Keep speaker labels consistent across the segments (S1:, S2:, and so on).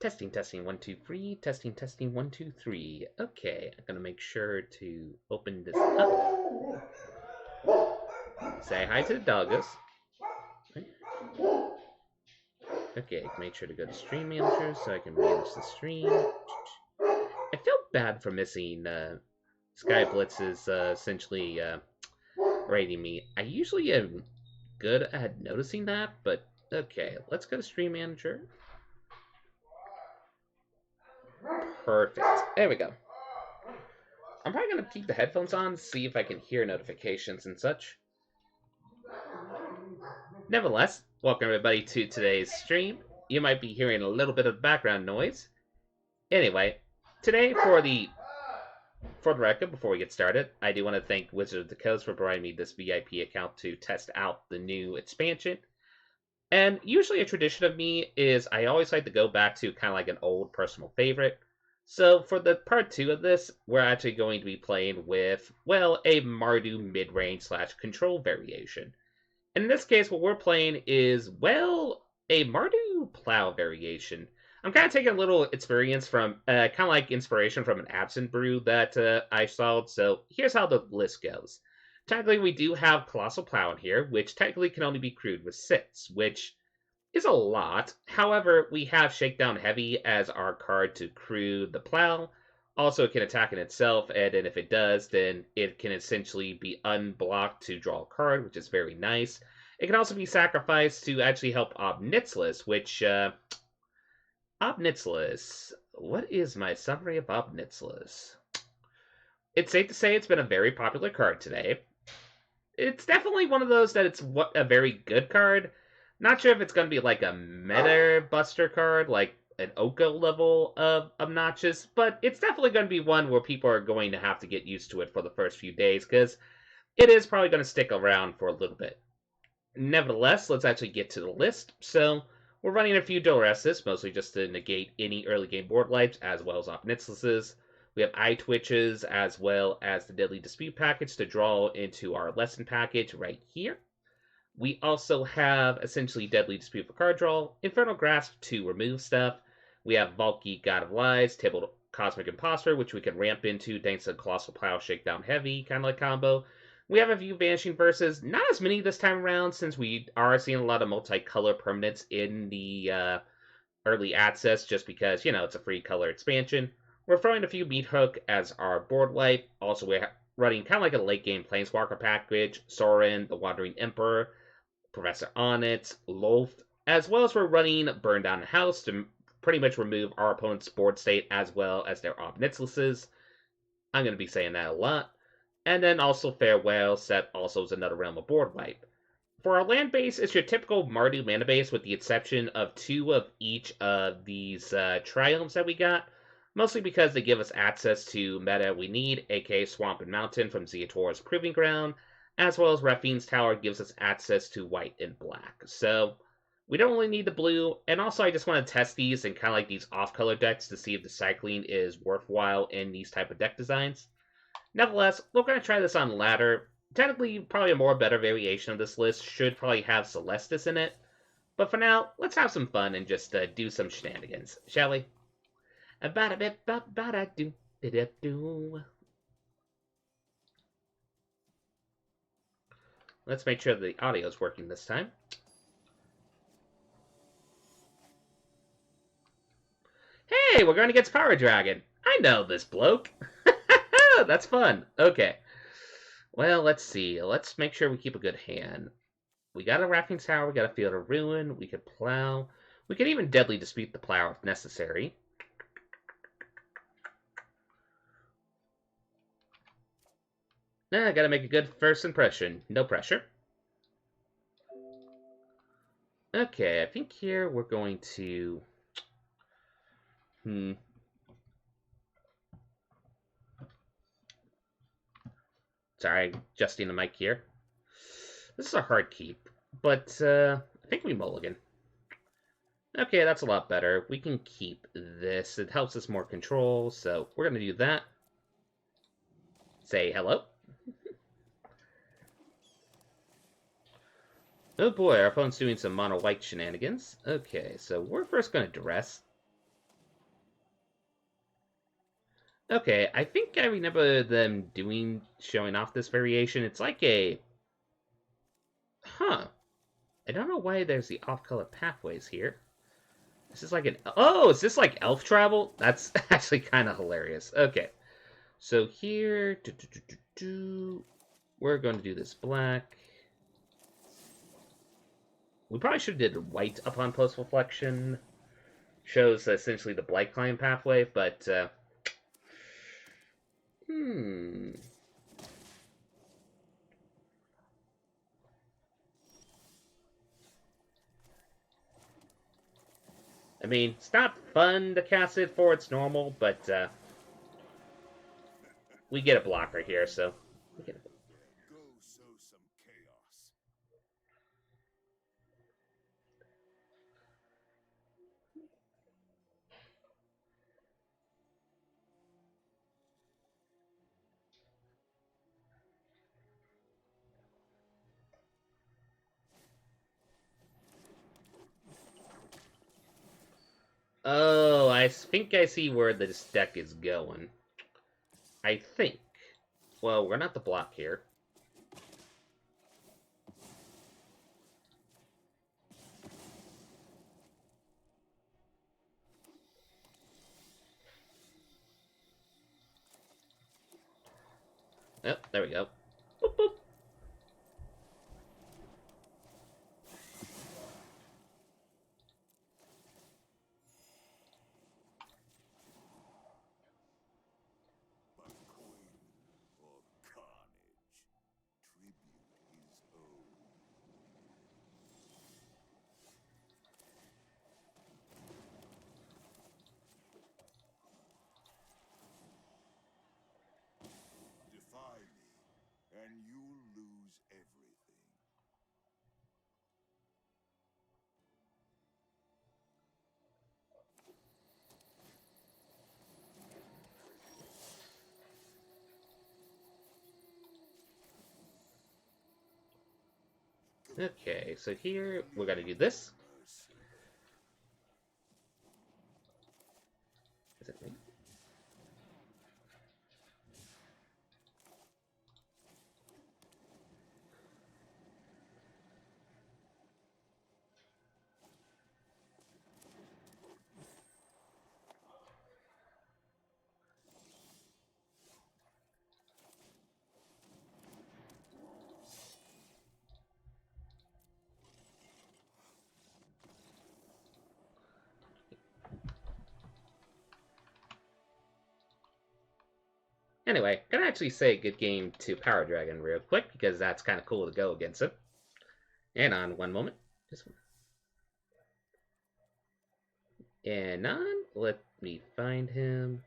S1: Testing, testing, 1, 2, 3. Testing, testing, 1, 2, 3. Okay, I'm gonna make sure to open this up. Say hi to the doggos. Okay, make sure to go to Stream Manager so I can manage the stream. I feel bad for missing Sky Blitz's essentially rating me. I usually am good at noticing that, but okay, let's go to Stream Manager. Perfect. There we go. I'm probably going to keep the headphones on, see if I can hear notifications and such. Nevertheless, welcome everybody to today's stream. You might be hearing a little bit of background noise. Anyway, today for the record, before we get started, I do want to thank Wizard of the Coast for providing me this VIP account to test out the new expansion. And usually a tradition of me is I always like to go back to kind of like an old personal favorite. So for the part 2 of this, we're actually going to be playing with, well, a Mardu mid-range slash control variation. And in this case, what we're playing is, well, a Mardu plow variation. I'm kind of taking a little experience from, kind of like inspiration from an Absent Brew that I saw. So here's how the list goes. Technically, we do have Colossal Plow in here, which technically can only be crewed with 6, which is a lot. However, we have Shakedown Heavy as our card to crew the Plow. Also, it can attack in itself, and then if it does, then it can essentially be unblocked to draw a card, which is very nice. It can also be sacrificed to actually help Obnixilis, which, Obnixilis. What is my summary of Obnixilis? It's safe to say it's been a very popular card today. It's definitely one of those that it's a very good card. Not sure if it's going to be like a meta buster card, like an Oko level of obnoxious, but it's definitely going to be one where people are going to have to get used to it for the first few days, because it is probably going to stick around for a little bit. Nevertheless, let's actually get to the list. So, we're running a few Duresses, mostly just to negate any early game board wipes, as well as Obnixilis's. We have Eye Twitches, as well as the Deadly Dispute package to draw into our lesson package right here. We also have essentially Deadly Dispute for card draw, Infernal Grasp to remove stuff. We have Valky, God of Lies, Tibbled Cosmic Imposter, which we can ramp into thanks to Colossal Plow, Shakedown Heavy, kind of like combo. We have a few Vanishing Verses, not as many this time around since we are seeing a lot of multicolor permanents in the early access just because, it's a free color expansion. We're throwing a few Meat Hook as our board wipe. Also, we're running kind of like a late game Planeswalker package, Sorin, the Wandering Emperor, Professor Onyx, Loth, as well as we're running Burn Down the House to pretty much remove our opponent's board state as well as their Obnixilis's. I'm going to be saying that a lot. And then also Farewell set also is another realm of board wipe. For our land base, it's your typical Mardu mana base with the exception of 2 of each of these triumphs that we got. Mostly because they give us access to meta we need, aka Swamp and Mountain from Zeator's Proving Ground, as well as Raphine's Tower gives us access to white and black. So, we don't really need the blue, and also I just want to test these and kind of like these off-color decks to see if the cycling is worthwhile in these type of deck designs. Nevertheless, we're going to try this on ladder. Technically, probably a more better variation of this list should probably have Celestis in it. But for now, let's have some fun and just do some shenanigans, shall we? Let's make sure the audio is working this time. Hey, we're going against Power Dragon. I know this bloke. That's fun. Okay. Well, let's see. Let's make sure we keep a good hand. We got a Rafting Tower, we got a Field of Ruin, we could plow. We could even Deadly Dispute the plow if necessary. I gotta make a good first impression. No pressure. Okay, I think here we're going to... Sorry, adjusting the mic here. This is a hard keep, but I think we mulligan. Okay, that's a lot better. We can keep this. It helps us more control, so we're going to do that. Say hello. Oh boy, our opponent's doing some mono-white shenanigans. Okay, so we're first going to duress. Okay, I think I remember them showing off this variation. It's like a... Huh. I don't know why there's the off-color pathways here. This is like an... Oh, is this like elf travel? That's actually kind of hilarious. Okay. So here... We're going to do this black. We probably should have did white upon post-reflection. Shows essentially the blight climb pathway, but... I mean, it's not fun to cast it for its normal, but we get a blocker here, so we get a...
S2: Go sow some chaos.
S1: Oh, I think I see where this deck is going. I think. Well, we're not the block here. Oh, there we go. Boop, boop.
S2: Banquet or carnage. Tribute is owed. Defy me, and you'll lose everything.
S1: Okay, so here we're gonna do this.
S2: Mercy.
S1: Is it me? Anyway, gonna actually say good game to Power Dragon real quick because that's kind of cool to go against it. And on one moment, just and on. Let me find him.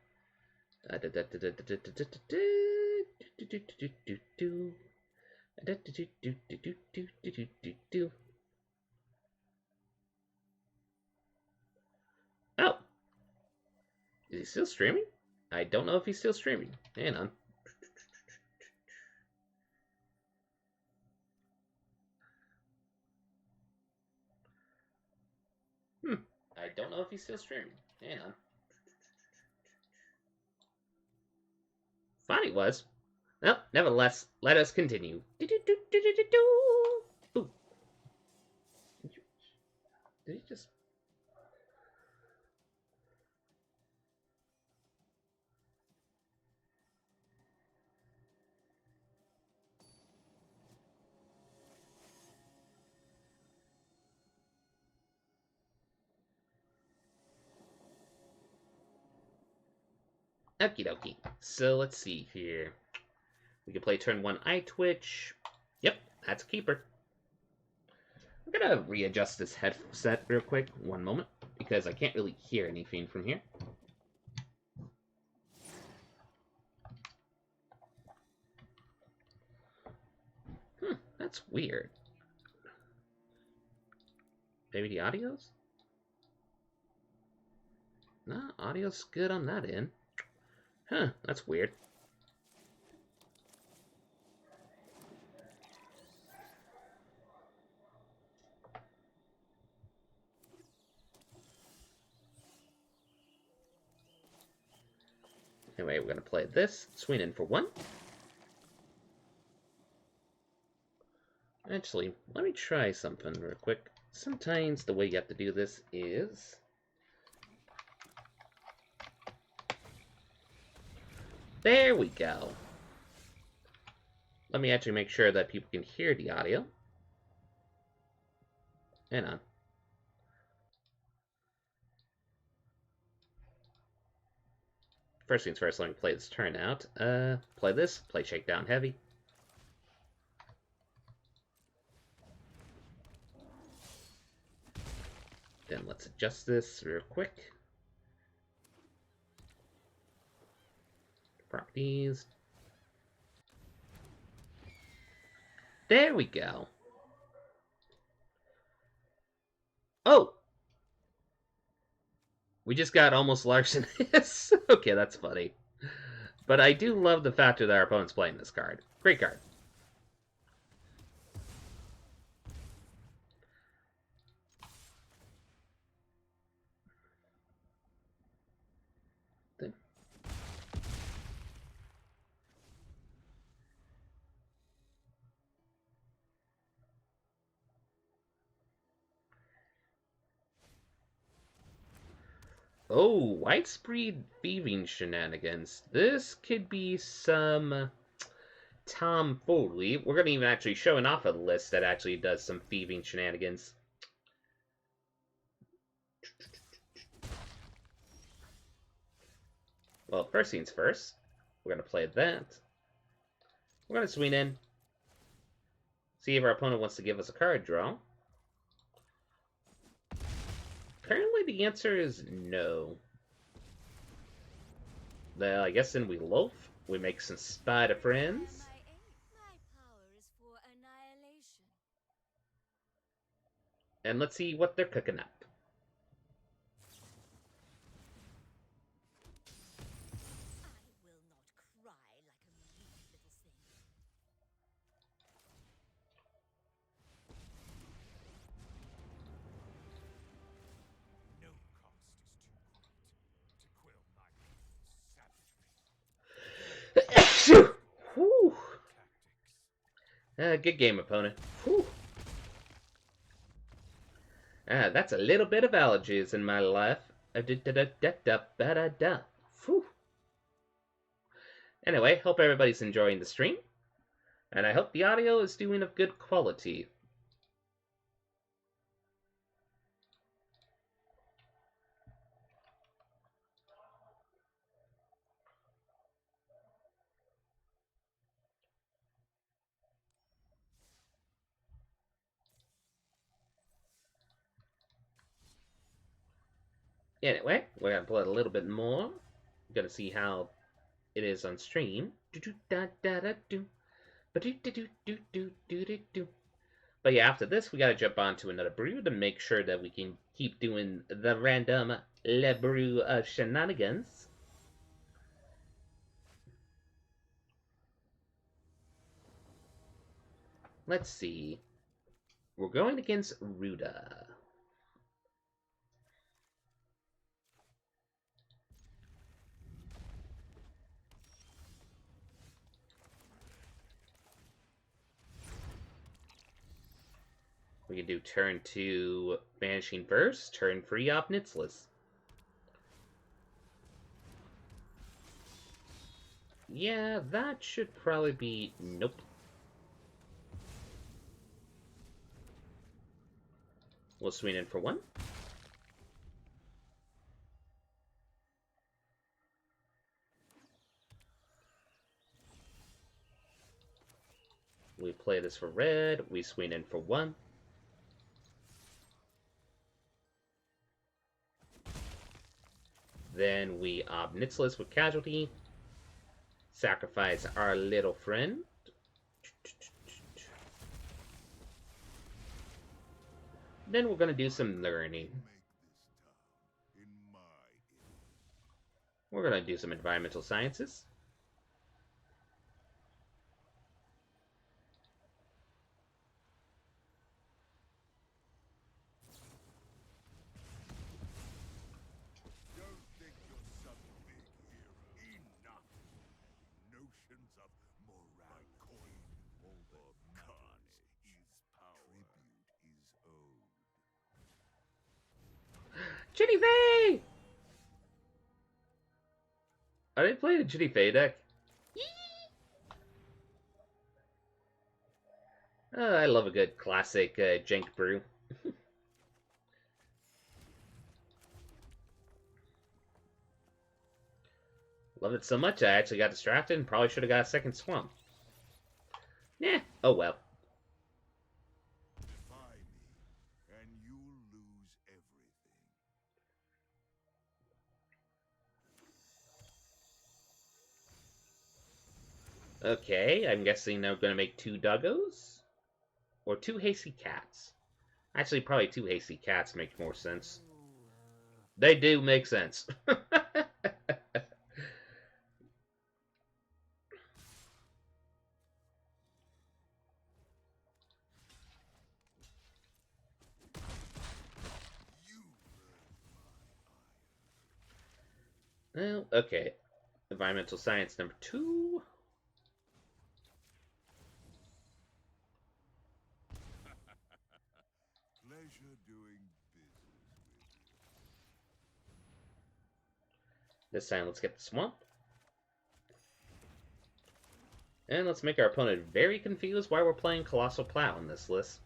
S1: Oh, is he still streaming? I don't know if he's still streaming. Hang on. I don't know if he's still streaming. Hang on. Thought he was. Well, nevertheless, let us continue. Ooh. Did he just... Okie dokie. So let's see here. We can play turn 1 Eye Twitch. Yep, that's a keeper. I'm gonna readjust this headset real quick. One moment. Because I can't really hear anything from here. That's weird. Maybe the audio's? Nah, audio's good on that end. Huh, that's weird. Anyway, we're going to play this. Swing in for 1. Actually, let me try something real quick. Sometimes the way you have to do this is... There we go. Let me actually make sure that people can hear the audio. Hang on. First things first, let me play this turnout. Play this, play Shakedown Heavy. Then let's adjust this real quick. Properties. There we go. Oh! We just got almost larcenous. Okay, that's funny. But I do love the fact that our opponent's playing this card. Great card. Oh, widespread thieving shenanigans. This could be some tomfoolery. We're going to even actually showing off a list that actually does some thieving shenanigans. Well, first things first, we're going to play that. We're going to swing in. See if our opponent wants to give us a card draw. Apparently the answer is no. Well, I guess then we loaf. We make some spider friends. And let's see what they're cooking up. Whew. Good game, opponent. Whew. That's a little bit of allergies in my life. Whew. Anyway, hope everybody's enjoying the stream. And I hope the audio is doing of good quality. Anyway, we're going to play a little bit more. We're going to see how it is on stream. But yeah, after this, we got to jump on to another brew to make sure that we can keep doing the random Le Brew shenanigans. Let's see. We're going against Ruda. We can do turn 2 Vanishing Verse, turn 3 Ob-Nixilis. Yeah, that should probably be... Nope. We'll swing in for 1. We play this for red, we swing in for 1. Then we Ob-Nixilis with Casualty. Sacrifice our little friend. Then we're going to do some learning. We're going to do some environmental sciences. Ginny Fey! I didn't play the Ginny Fey deck. I love a good classic Jank Brew. Love it so much I actually got distracted and probably should have got a second swamp. Yeah, oh well.
S2: Defy me, and you'll lose everything.
S1: Okay, I'm guessing I'm going to make 2 Duggos? Or 2 Hasty Cats. Actually, probably 2 Hasty Cats make more sense. They do make sense. Well, okay. Environmental Science number 2.
S2: Pleasure doing business with you.
S1: This time, let's get the swamp. And let's make our opponent very confused why we're playing Colossal Plow in this list.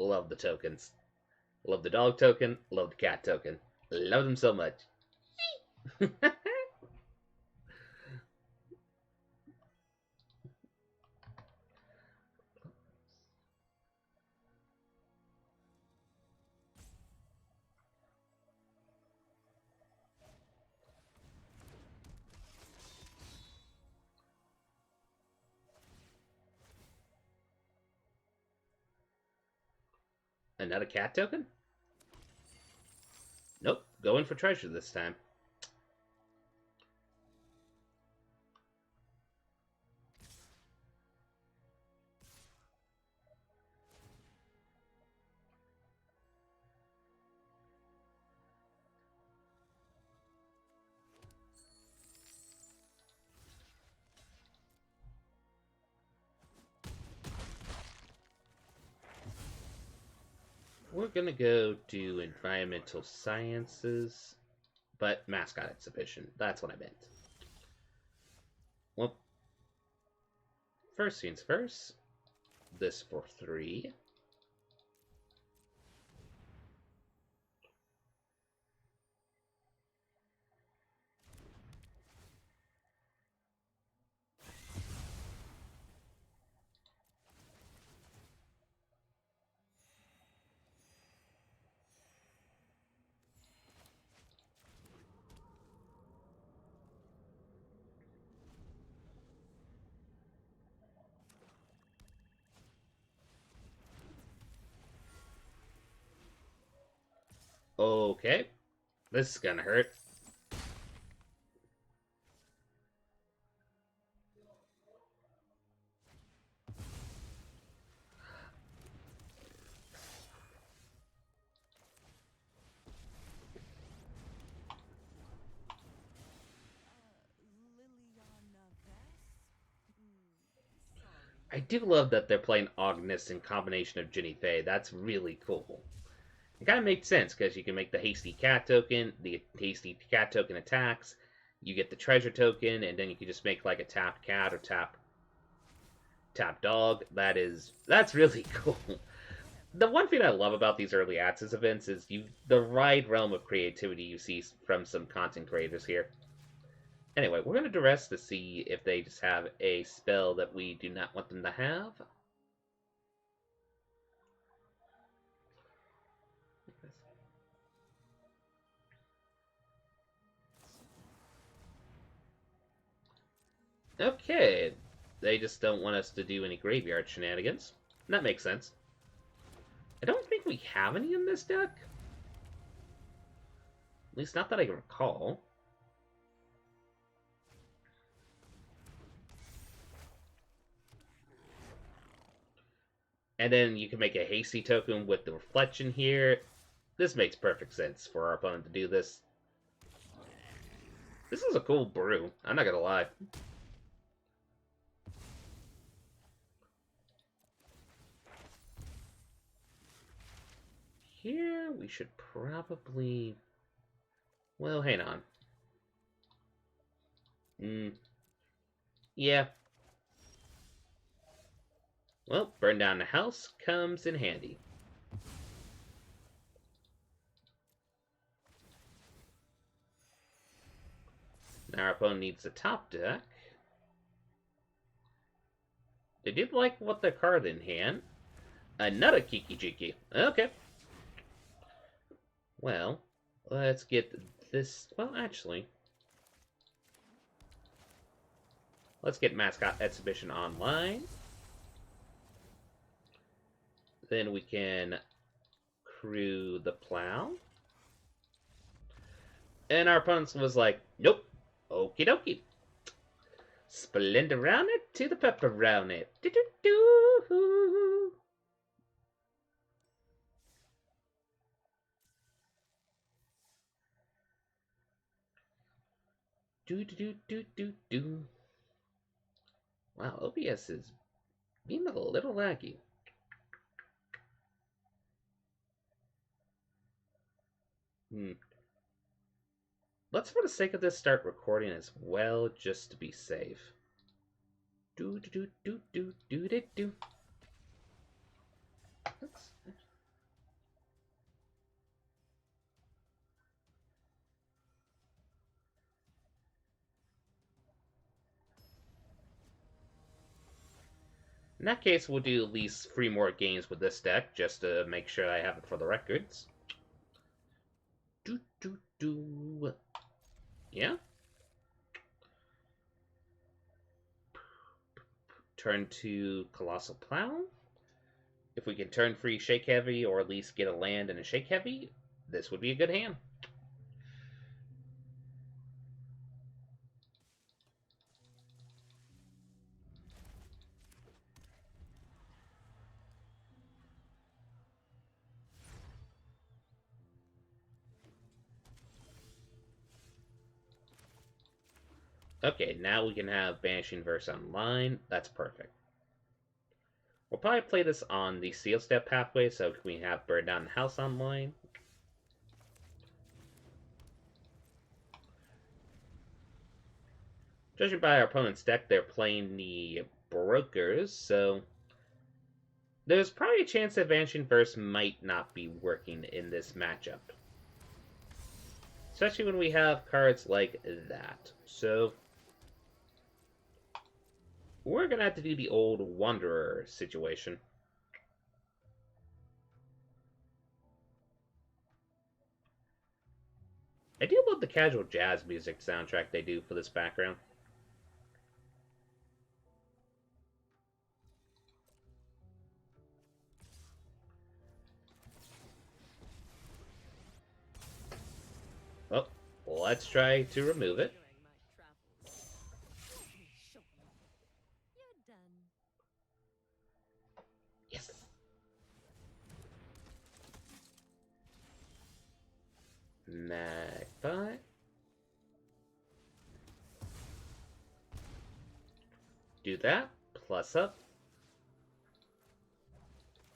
S1: Love the tokens. Love the dog token. Love the cat token. Love them so much. Another cat token? Nope, going for treasure this time. We're gonna go do environmental sciences, but mascot exhibition. That's what I meant. Well, first things first. This for 3. Okay, this is gonna hurt. I do love that they're playing Agnes in combination of Ginny Fey. That's really cool. It kind of makes sense because you can make the Hasty Cat token, the Hasty Cat token attacks, you get the treasure token, and then you can just make like a tap cat or tap dog. That's really cool. The one thing I love about these early access events is the wide realm of creativity you see from some content creators here. Anyway, we're gonna duress to see if they just have a spell that we do not want them to have. Okay, they just don't want us to do any graveyard shenanigans. That makes sense. I don't think we have any in this deck. At least not that I can recall. And then you can make a hasty token with the reflection here. This makes perfect sense for our opponent to do this. This is a cool brew. I'm not gonna lie. Here we should probably... Well, hang on. Yeah. Well, burn down the house comes in handy. Now our opponent needs the top deck. They did like what the card in hand. Another Kiki Jiki. Okay. Well, let's get this... Well, actually... Let's get Mascot Exhibition online. Then we can crew the plow. And our opponent was like, nope. Okie dokie. Splendoroni to the pepperoni. Do-do-do. Do-do-do-do-do-do. Wow, OBS is being a little laggy. Let's, for the sake of this, start recording as well, just to be safe. Do do do do do do do do. In that case, we'll do at least 3 more games with this deck, just to make sure I have it for the records. Do do do. Yeah. Turn to Colossal Plow. If we can turn free Shake Heavy, or at least get a land and a Shake Heavy, this would be a good hand. Okay, now we can have Banishing Verse online. That's perfect. We'll probably play this on the Seal Step pathway, so we have Burn Down the House online. Judging by our opponent's deck, they're playing the Brokers, so there's probably a chance that Vanishing Verse might not be working in this matchup. Especially when we have cards like that. So we're going to have to do the old Wanderer situation. I do love the casual jazz music soundtrack they do for this background. Well, let's try to remove it. Yes. Magpie. Do that, plus up.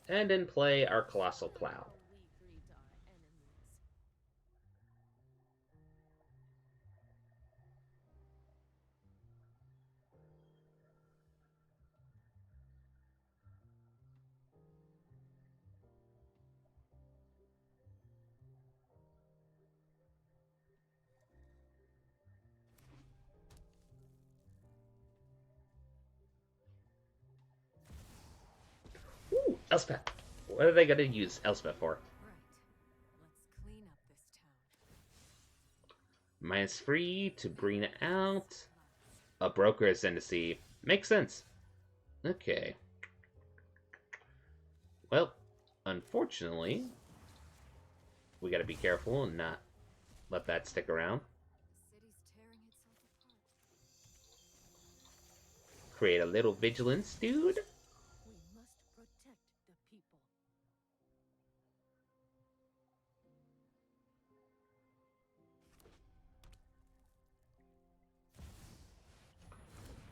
S1: And then play our Colossal Plow. Ooh, Elspeth. What are they going to use Elspeth for? -3 to bring it out. A broker is in to see. Makes sense. Okay. Well, unfortunately, we gotta be careful and not let that stick around. Create a little vigilance, dude.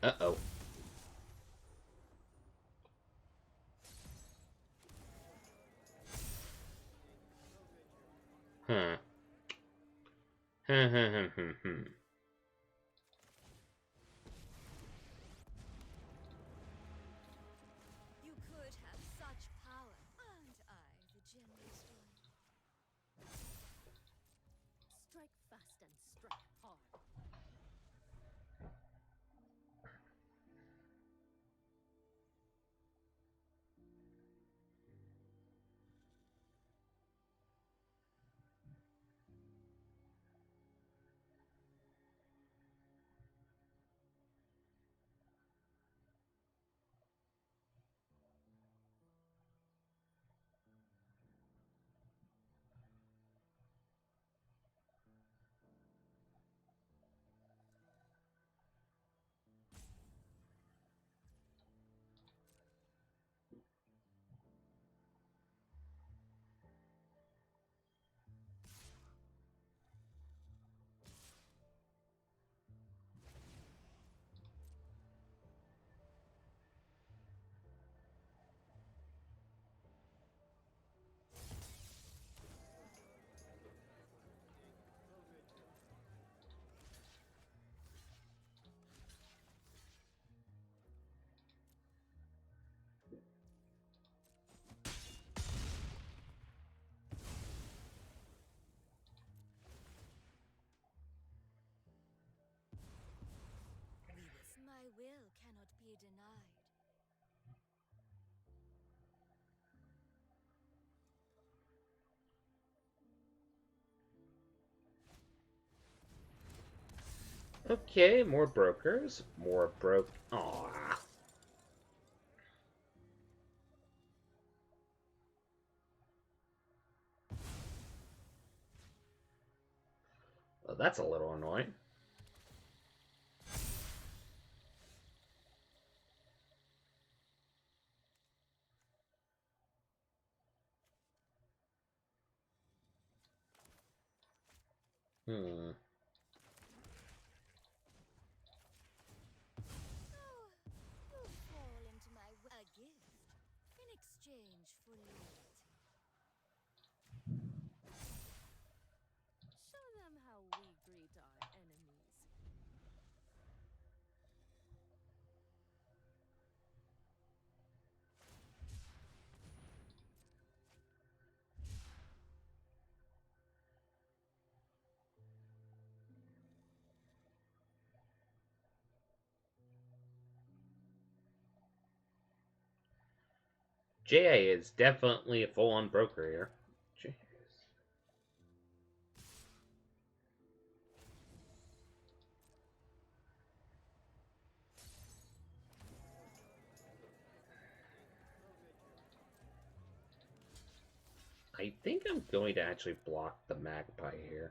S1: Uh-oh. Huh. Hmm.
S3: You could have such power. Aren't I the generous one? Strike fast and strike hard. My will cannot be denied.
S1: Okay, more brokers. More broke. Aww. Well, that's a little annoying. Hmm.
S3: Oh, you fall into my a gift in exchange for loyalty. Show them how we greet our enemies.
S1: JA is definitely a full-on broker here. Jeez. I think I'm going to actually block the magpie here.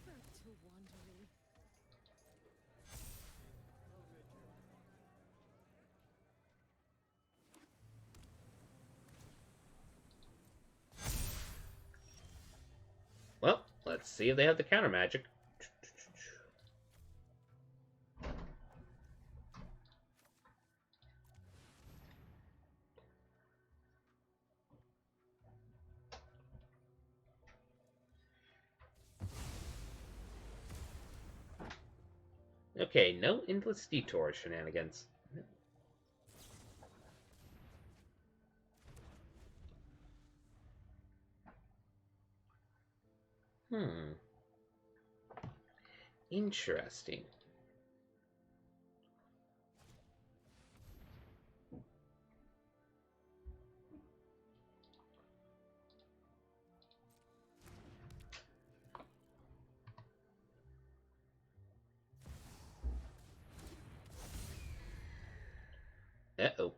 S3: Back to wandering.
S1: Well, let's see if they have the counter magic. Okay, no endless detour shenanigans. Hmm. Interesting. Uh-oh.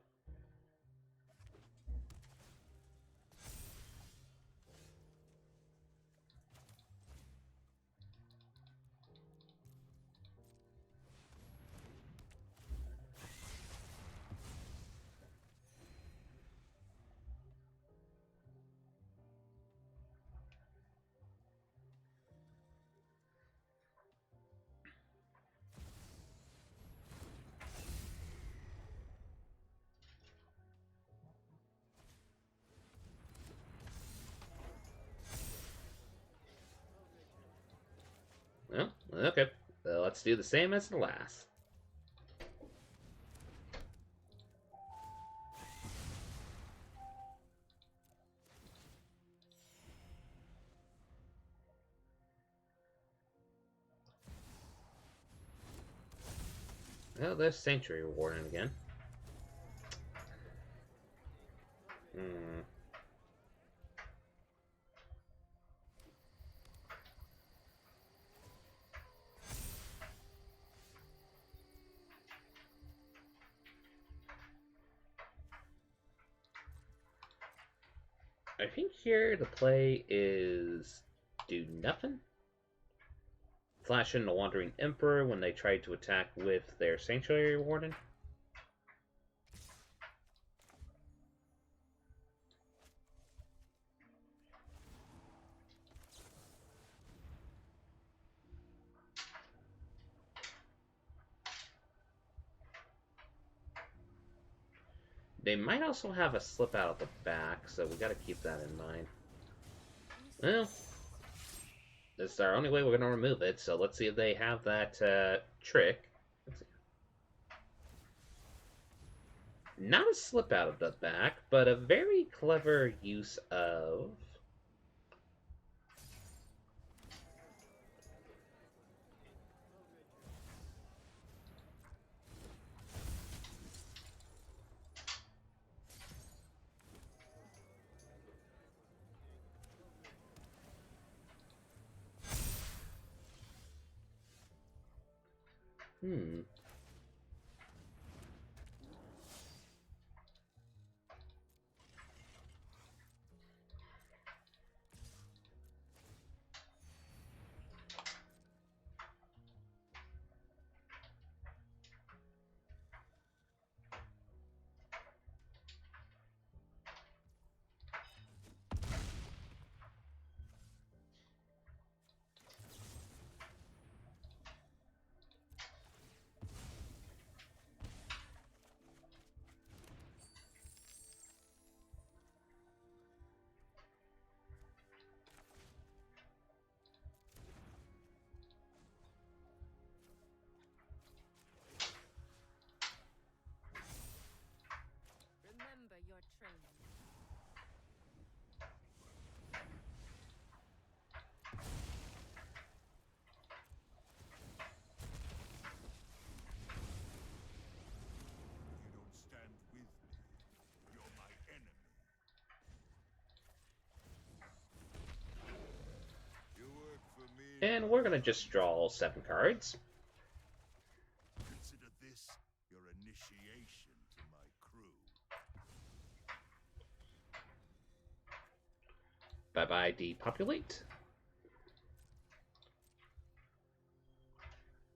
S1: Okay, let's do the same as the last. Oh, there's Sanctuary Warden again. Hmm. I think here the play is do nothing. Flash in the Wandering Emperor when they try to attack with their Sanctuary Warden. They might also have a slip out at the back, so we gotta keep that in mind. Well, this is our only way we're gonna remove it, so let's see if they have that trick. Not a slip out of the back, but a very clever use of... Hmm.
S3: Remember your training.
S2: You don't stand with me. You're my enemy. You work for me.
S1: And we're gonna just draw 7 cards.
S2: Consider this your initiation to my crew.
S1: Bye-bye, depopulate.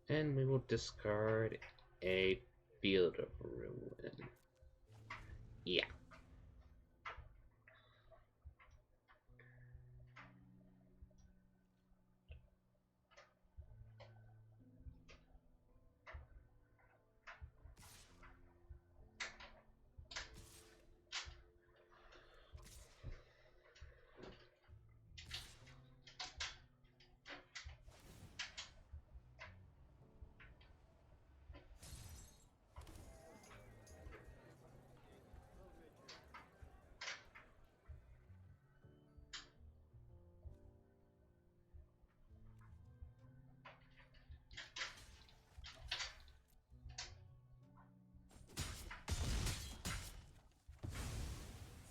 S1: And we will discard a Field of Ruin. Yeah.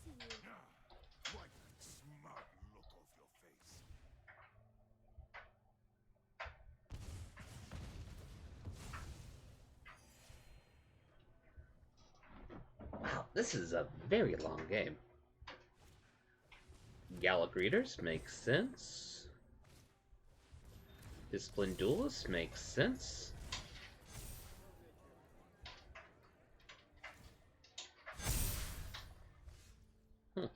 S3: See you.
S2: Wipe that smug look off your face.
S1: Wow, this is a very long game. Gallic Readers makes sense. Disciplined Duelist makes sense. Huh.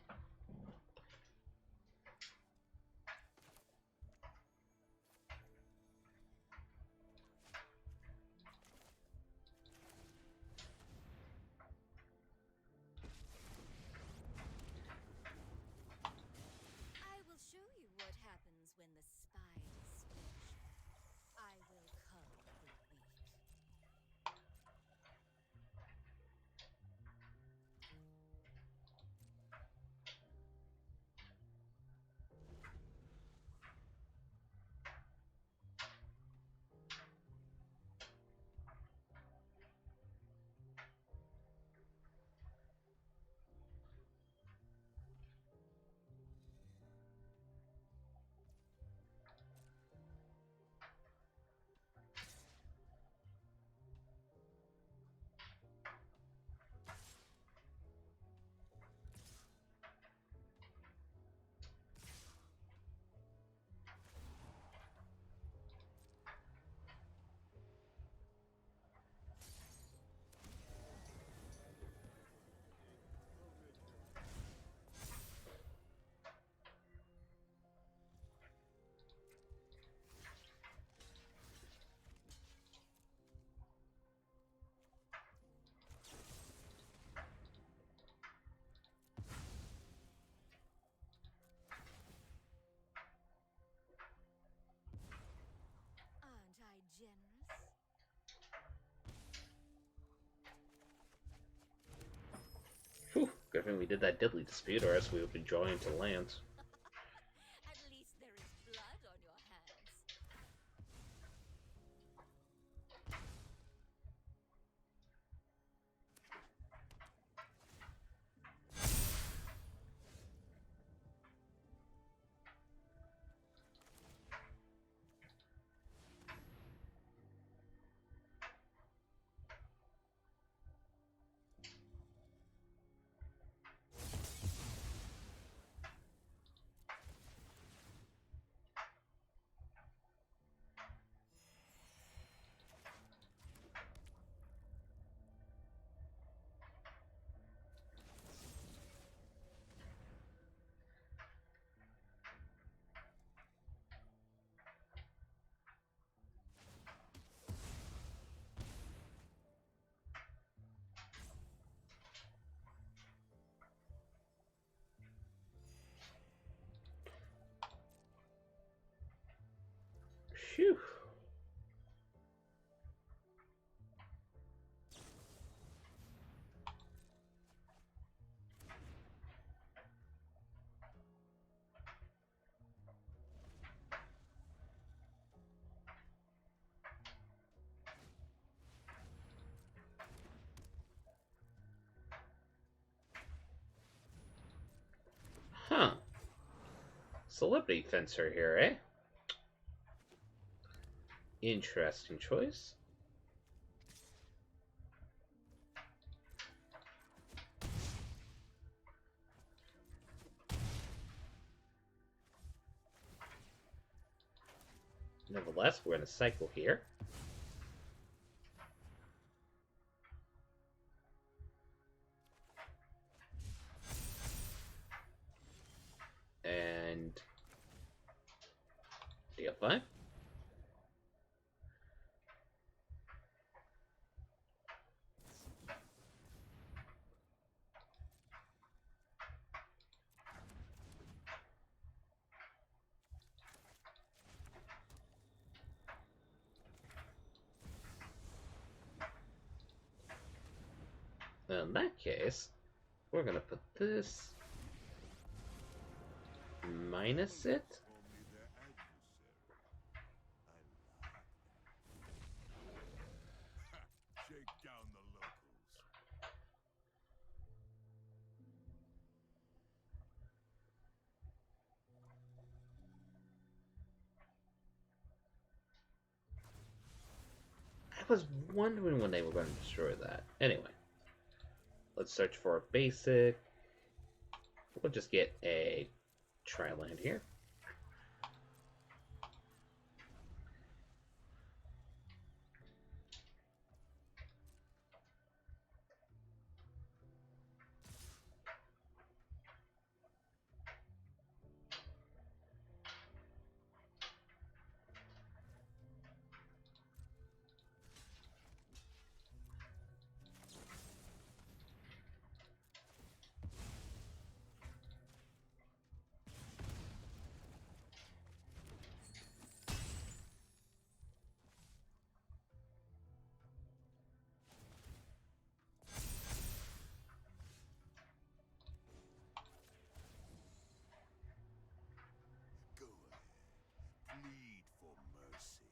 S3: I will show you what happens when the spies switch. I will
S1: Good thing we did that diddly dispute, or else we would be joined to land.
S3: At least there is blood on your hands.
S1: Phew. Huh. Celebrity fencer here, eh? Interesting choice. Nevertheless, we're in a cycle here. And DF5. In that case, we're gonna put this minus it.
S2: Only their adversary. I like. Shake down the locals.
S1: I was wondering when they were going to destroy that. Anyway, let's search for a basic. We'll just get a tri-land here.
S2: Go ahead. Plead for mercy.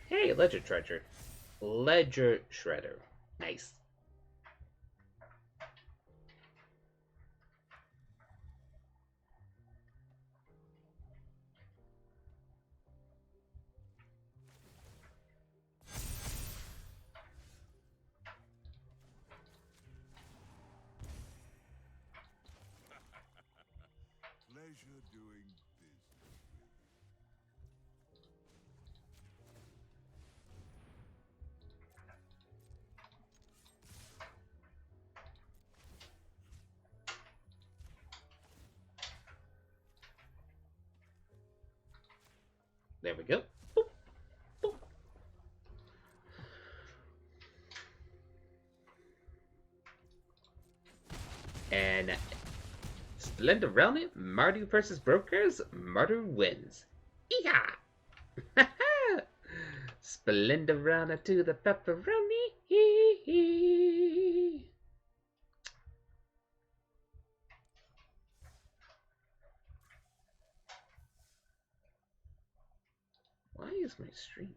S1: Hey, Ledger Treasure. Ledger Shredder. Nice.
S2: Pleasure doing business with you.
S1: There we go. Boop, boop. And Splendoroni, Mardu versus Brokers, Mardu wins. Yeehaw! Splendorana to the pepperoni. Why is my stream?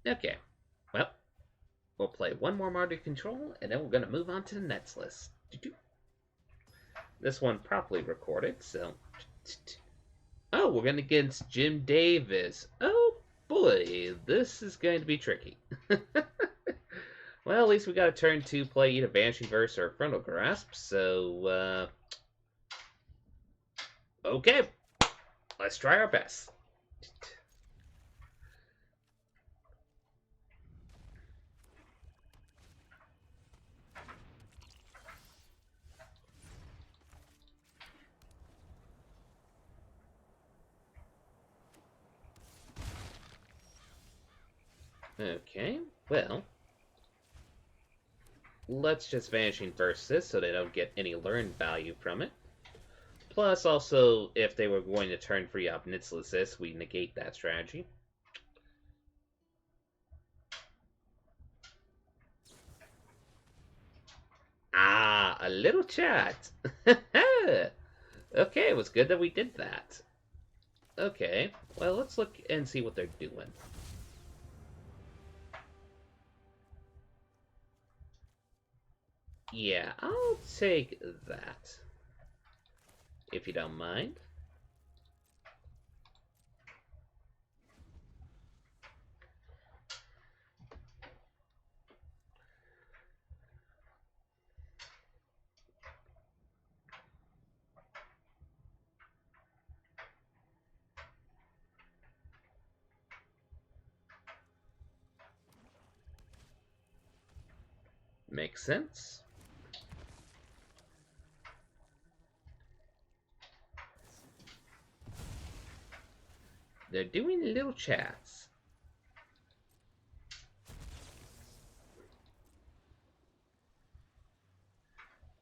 S1: Okay, well, we'll play one more Mardu Control, and then we're going to move on to the Nets list. This one properly recorded, so... Oh, we're going against Jim Davis. Oh boy, this is going to be tricky. Well, at least we got a turn to play either Banshee Verse or Frontal Grasp, so, okay, let's try our best. Okay, well, let's just Vanishing Verse this so they don't get any learn value from it. Plus, also, if they were going to turn free up Nitzless this, we negate that strategy. Ah, a little chat. Okay, it was good that we did that. Okay, well, let's look and see what they're doing. Yeah, I'll take that. If you don't mind. Makes sense. They're doing little chats.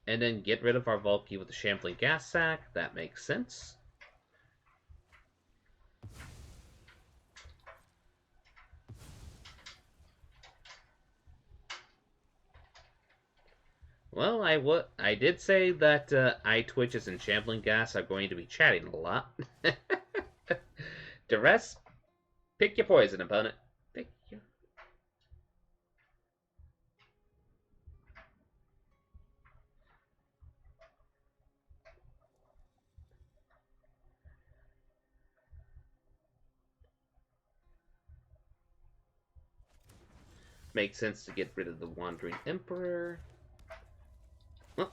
S1: And then get rid of our Valky with the Shambling Gas Sack. That makes sense. Well, I did say that iTwitches and Shambling Gas are going to be chatting a lot. Duress, pick your poison, opponent. Pick your... Makes sense to get rid of the Wandering Emperor. Well,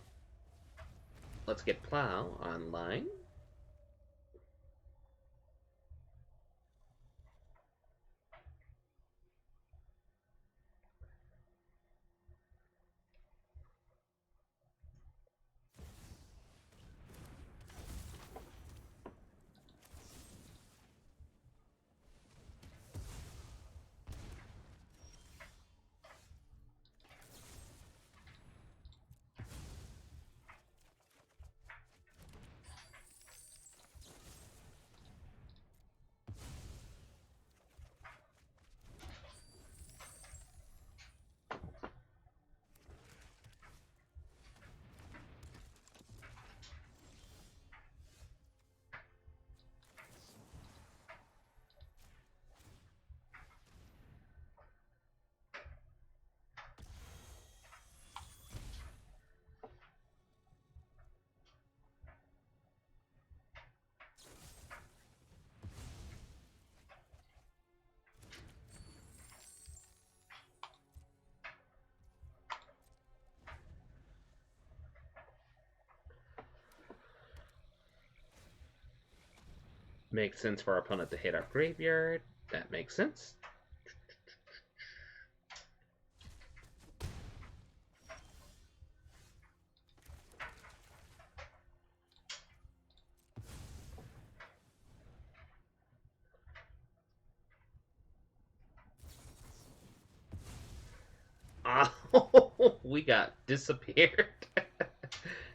S1: let's get Plow online. Makes sense for our opponent to hit our graveyard. That makes sense. We got disappeared.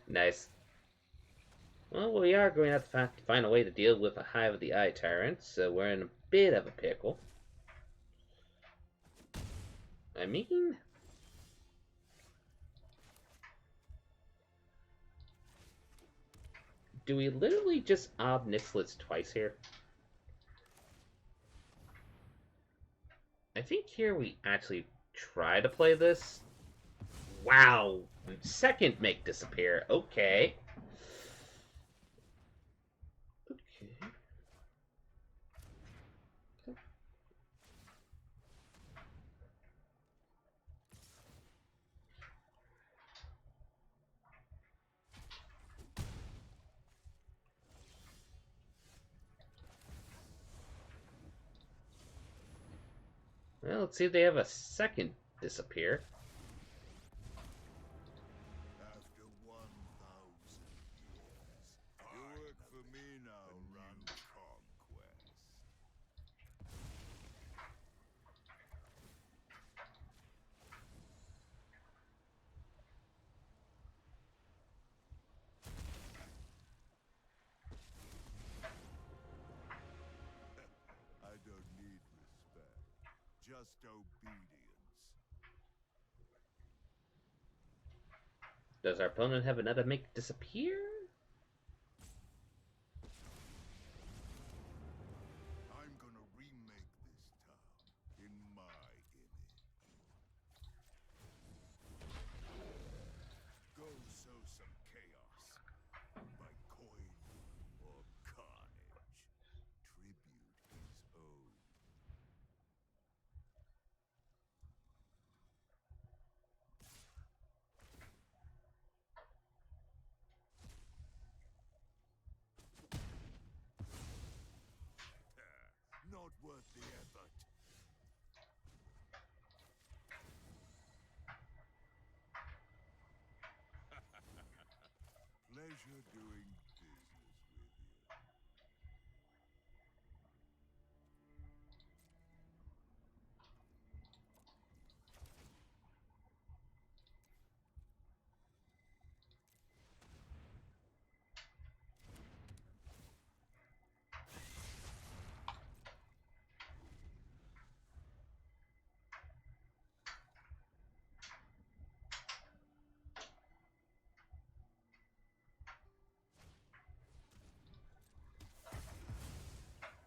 S1: Nice. Well, we are going to have to find a way to deal with a Hive of the Eye Tyrant, so we're in a bit of a pickle. I mean... do we literally just Ob Nixilis twice here? I think here we actually try to play this. Wow! Second make disappear. Okay. Okay. Well, let's see if they have a second disappear.
S2: After 1,000 years, you work for me now, run conquest. I don't need respect, just obedience.
S1: Does our opponent have another make disappear?
S2: I'm gonna remake this town in my image. Go sow some chaos by coin or carnage. Tribute is owed. Not worth the effort. Pleasure doing business with you.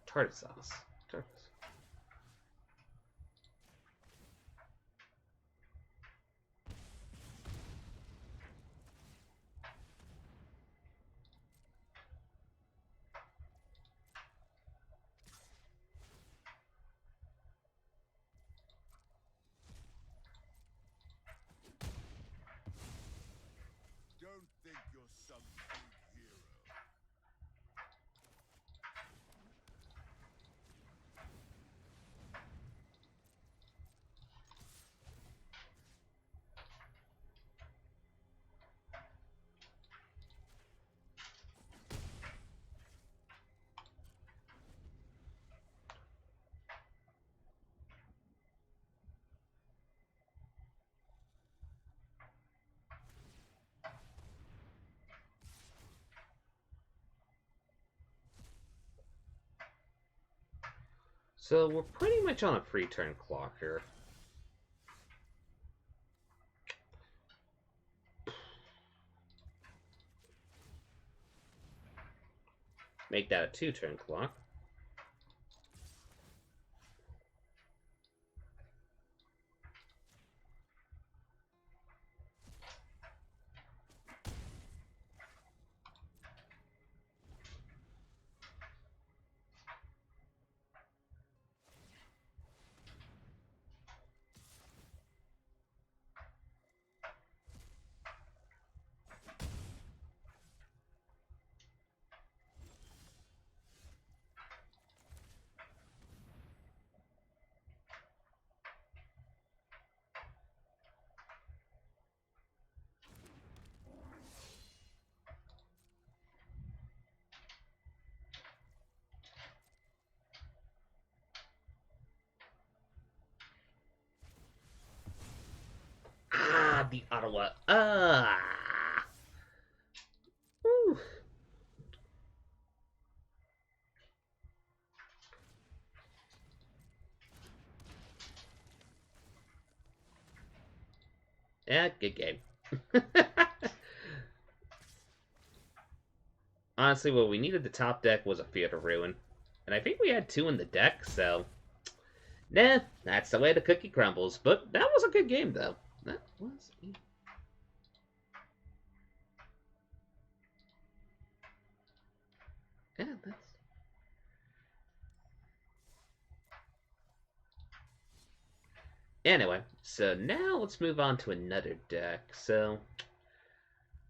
S1: Tartar sauce. Tartar sauce.
S2: Don't think you're some big hero.
S1: So we're pretty much on a free turn clock here. Make that a 2-turn clock. the Ottawa. Ah. Whew. Yeah, good game. Honestly, what we needed the top deck was a Theater Ruin. And I think we had 2 in the deck, so... Nah, that's the way the cookie crumbles. But that was a good game, though. That was... Yeah, that's... Anyway, so now let's move on to another deck. So,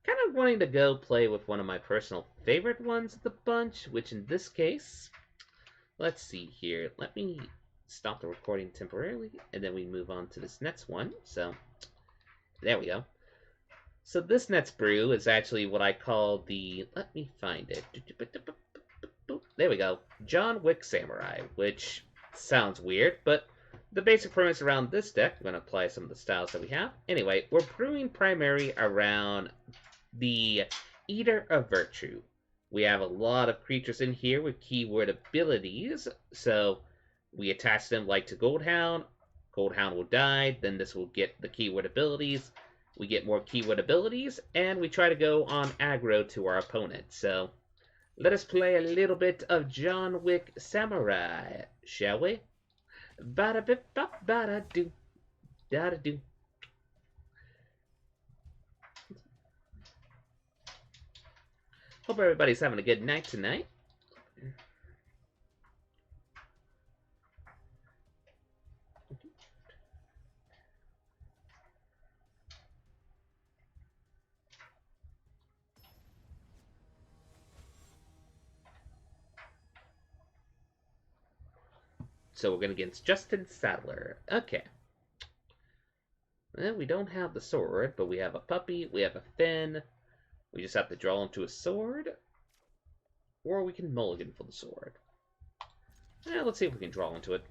S1: kind of wanting to go play with one of my personal favorite ones of the bunch, which in this case, let's see here. Let me stop the recording temporarily, and then we move on to this next one. So, there we go. So this next brew is actually what I call the... Let me find it. There we go. John Wick Samurai, which sounds weird, but the basic premise around this deck, I'm going to apply some of the styles that we have. Anyway, we're brewing primarily around the Eater of Virtue. We have a lot of creatures in here with keyword abilities, so we attach them like to Goldhound. Goldhound will die, then this will get the keyword abilities. We get more keyword abilities, and we try to go on aggro to our opponent. So, let us play a little bit of John Wick Samurai, shall we? Bada bip bop bada do. Bada do. Hope everybody's having a good night tonight. So we're going against Justin Sadler. Okay. Well, we don't have the sword, but we have a puppy, we have a fin. We just have to draw into a sword. Or we can mulligan for the sword. Let's see if we can draw into it.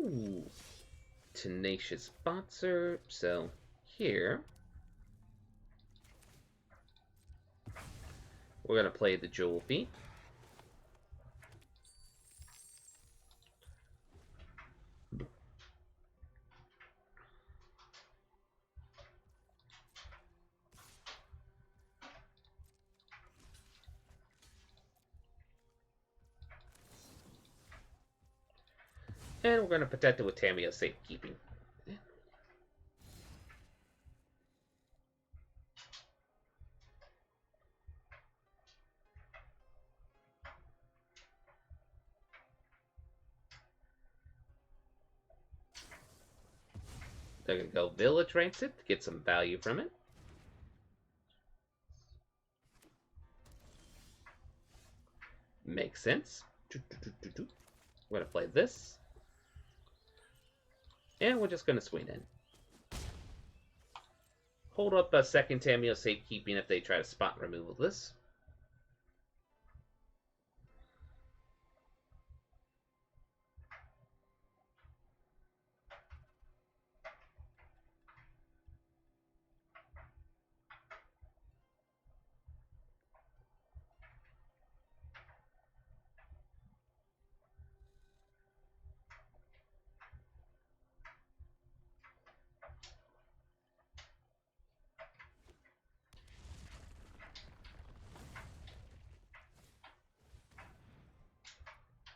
S1: Ooh. Tenacious Boxer. So, here... we're going to play the Jewel Thief. And we're going to protect it with Tamiyo's Safekeeping. They're going to go Village Rancid to get some value from it. Makes sense. We're going to play this. And we're just going to swing in. Hold up a second Tamiyo Safekeeping if they try to spot removal this.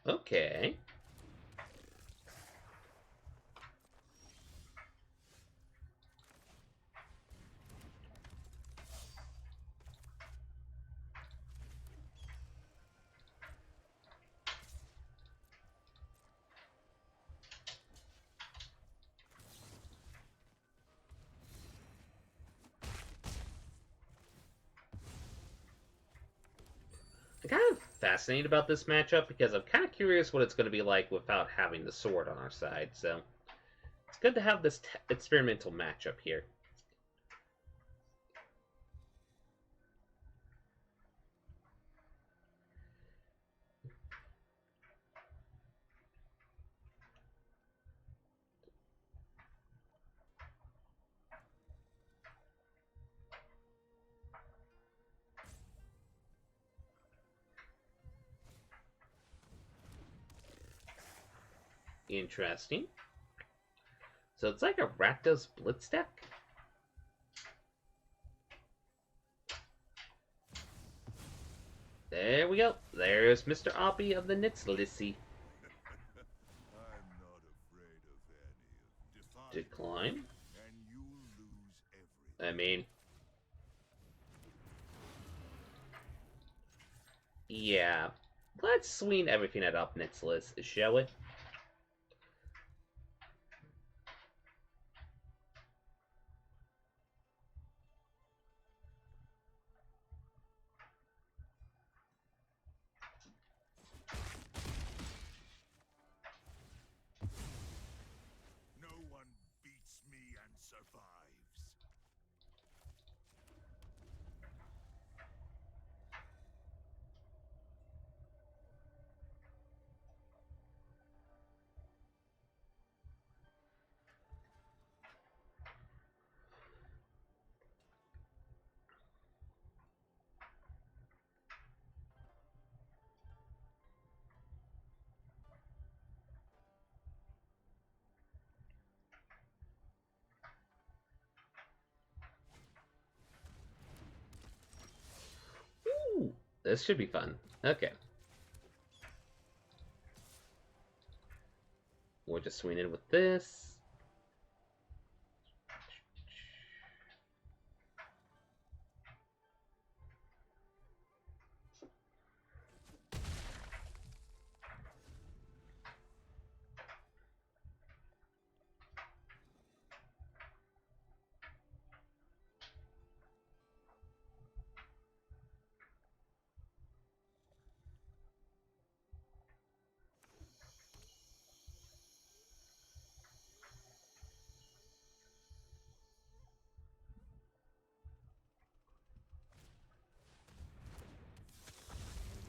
S1: Okay. I'm kind of fascinated about this matchup because I'm kind of curious what it's going to be like without having the sword on our side. So it's good to have this experimental matchup here. Interesting. So it's like a Rakdos Blitz deck? There we go. There's Mr. Oppie of the Nitzlissy.
S2: I'm not afraid of any. Defy
S1: Decline.
S2: me, and you'll lose everything.
S1: I mean, yeah. Let's swing everything at up Nitzliss, shall we?
S2: No one beats me and survives.
S1: Ooh, this should be fun. Okay. We'll just swing in with this.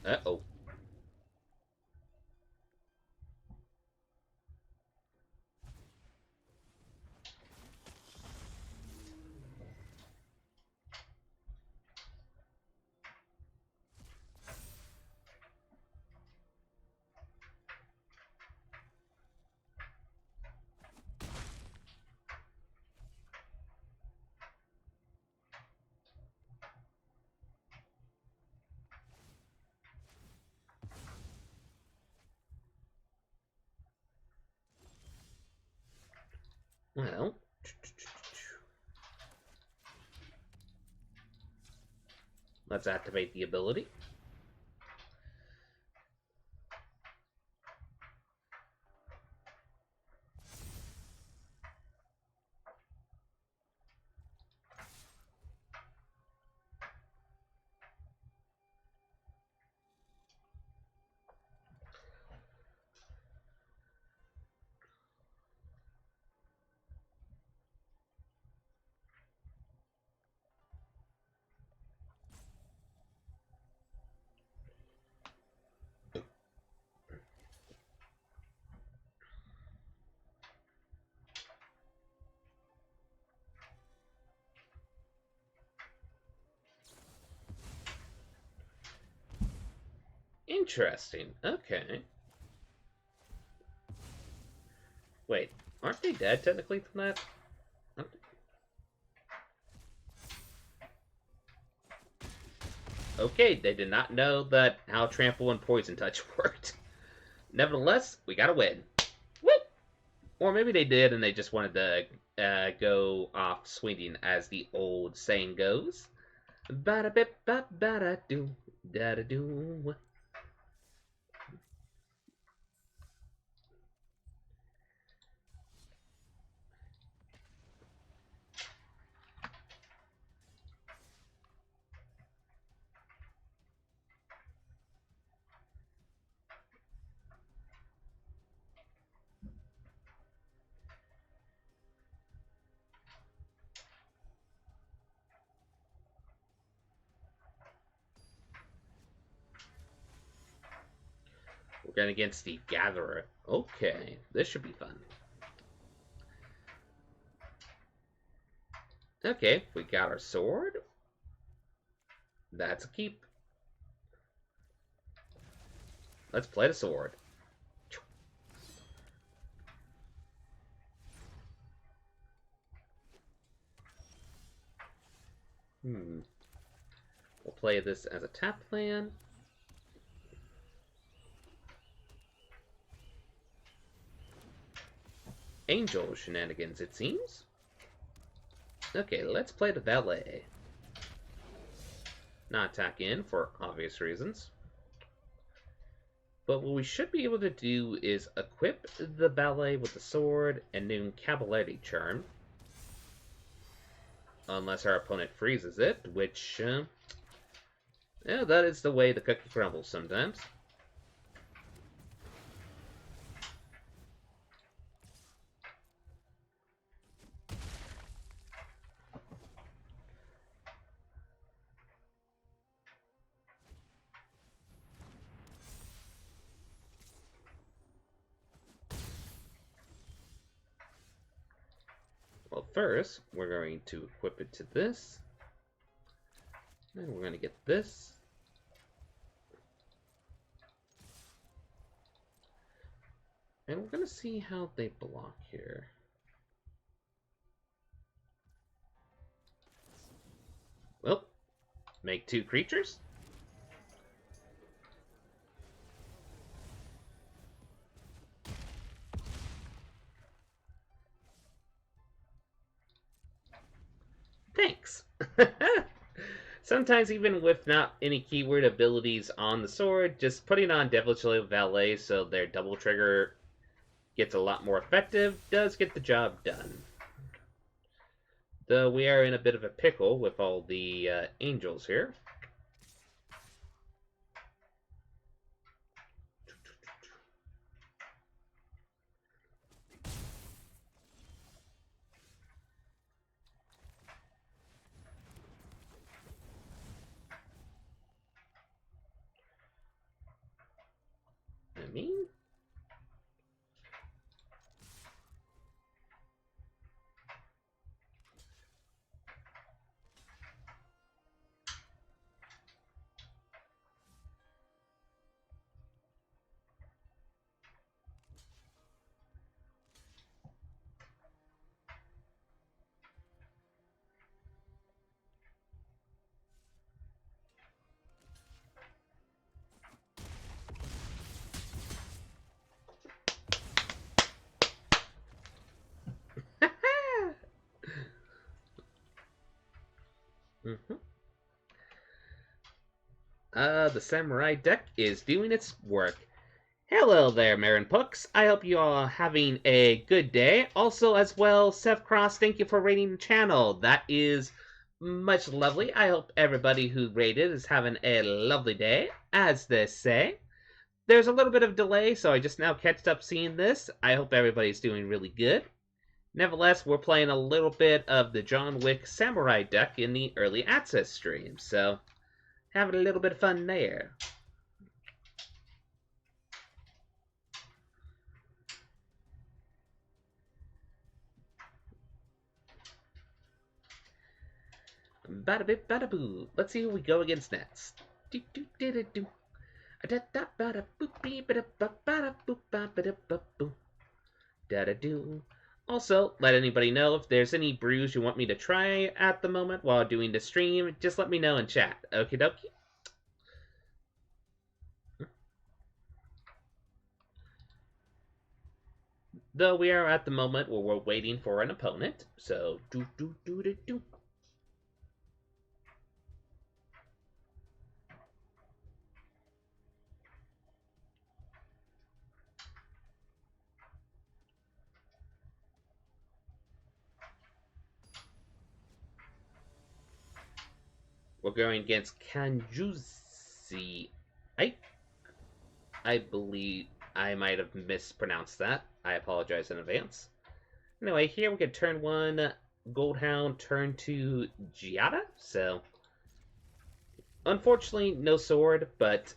S1: Uh-oh. Well. Let's activate the ability. Interesting. Okay. Wait, aren't they dead technically from that? Okay, they did not know that how Trample and Poison Touch worked. Nevertheless, we got a win. Woo! Or maybe they did and they just wanted to go off swinging, as the old saying goes. Bada bip ba bada do da da do. going against the Gatherer. Okay, this should be fun. Okay, we got our sword. That's a keep. Let's play the sword. We'll play this as a tap land. Angel shenanigans, it seems. Okay, let's play the valet. Not attack in for obvious reasons. But what we should be able to do is equip the valet with the sword and then Cavaletti charm. Unless our opponent freezes it, which, yeah, that is the way the cookie crumbles sometimes. Well, first, we're going to equip it to this. And we're going to get this. And we're going to see how they block here. Well, make 2 creatures. Thanks. Sometimes even with not any keyword abilities on the sword, just putting on Devilish Valet so their double trigger gets a lot more effective does get the job done. Though we are in a bit of a pickle with all the angels here. I mean, the Samurai deck is doing its work. Hello there, Marin Pooks. I hope you all are having a good day. Also, as well, Seth Cross, thank you for rating the channel. That is much lovely. I hope everybody who rated is having a lovely day, as they say. There's a little bit of delay, so I just now catched up seeing this. I hope everybody's doing really good. Nevertheless, we're playing a little bit of the John Wick Samurai deck in the early access stream, so having a little bit of fun there. Bada bit, bada boo. Let's see who we go against next. Do do do do do. Da da bada boop bee bada ba bada boop ba bada ba boo. Da da do. Also, let anybody know if there's any brews you want me to try at the moment while doing the stream. Just let me know in chat. Okie dokie. Though we are at the moment where we're waiting for an opponent, so do do do do do. We're going against Kanjusi. I believe I might have mispronounced that. I apologize in advance. Anyway, here we get turn 1 Goldhound, turn 2 Giada. So, unfortunately, no sword, but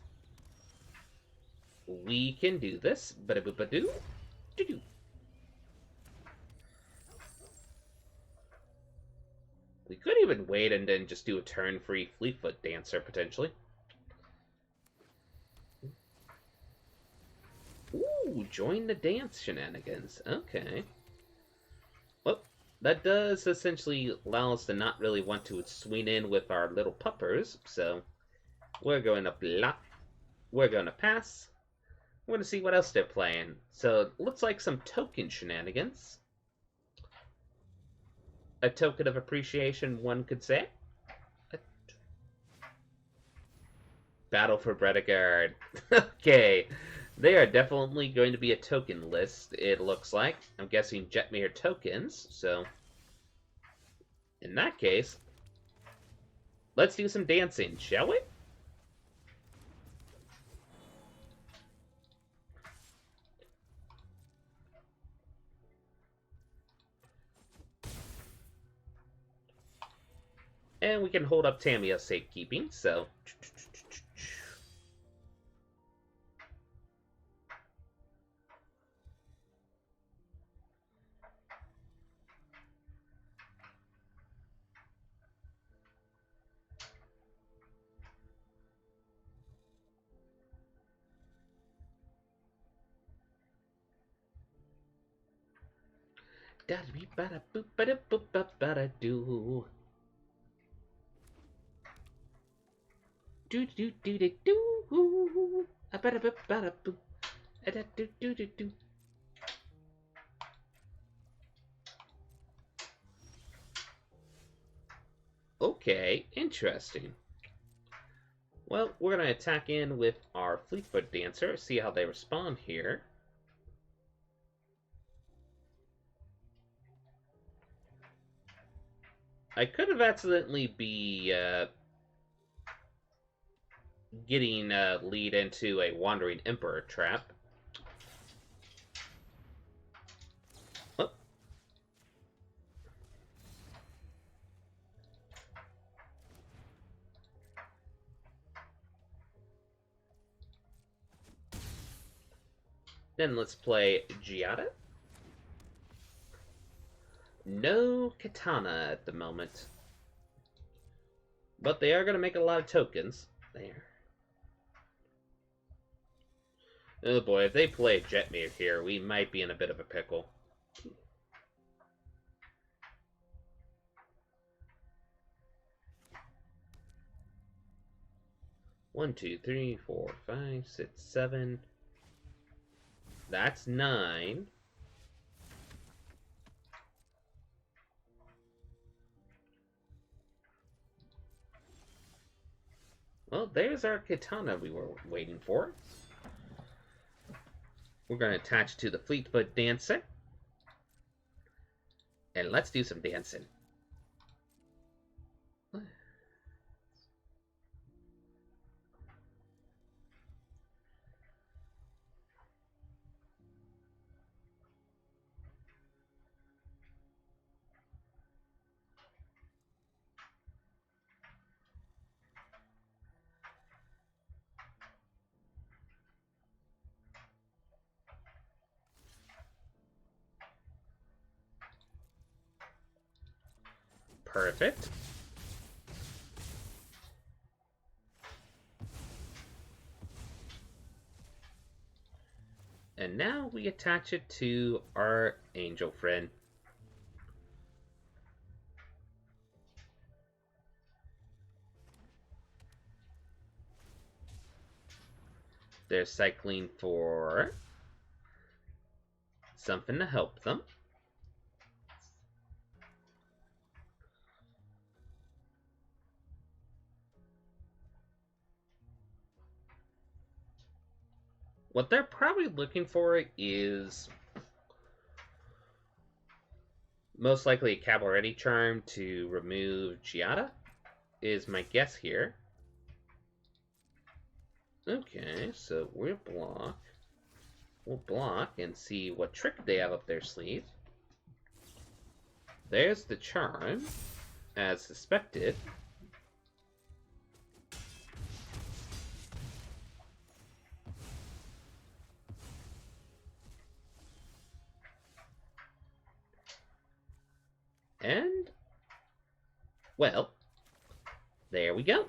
S1: We can do this. Ba-da-boop-a-doo. Doo-doo. We could even wait and then just do a turn-free Fleetfoot Dancer, potentially. Ooh, join the dance shenanigans. Okay. Well, that does essentially allow us to not really want to swing in with our little puppers, so we're going to block. We're going to pass. We're going to see what else they're playing. So it looks like some token shenanigans. A token of appreciation, one could say. Battle for Bredegard. Okay. They are definitely going to be a token list, it looks like. I'm guessing Jetmir tokens, so in that case, let's do some dancing, shall we? And we can hold up Tamiya's safekeeping, so... Da-dee-ba-da-boop-ba-da-boop-ba-ba-da-doo. Do-do-do-do-do. A-ba-da-boop-ba-da-boop. A-da-do-do-do-do. Okay, interesting. Well, we're going to attack in with our Fleetfoot Dancer, see how they respond here. I could have accidentally be getting lead into a Wandering Emperor trap. Oh. Then let's play Giada. No katana at the moment. But they are going to make a lot of tokens. There. Oh boy, if they play Jetmir here, we might be in a bit of a pickle. One, two, three, 4, 5, 6, 7. That's 9. Well, there's our katana we were waiting for. We're going to attach to the Fleetfoot Dancer. And let's do some dancing. Perfect. And now we attach it to our angel friend. They're cycling for something to help them. What they're probably looking for is most likely a Cavalry Charm to remove Giada, is my guess here. Okay, so we'll block. We'll block and see what trick they have up their sleeve. There's the charm, as suspected. And, well, there we go.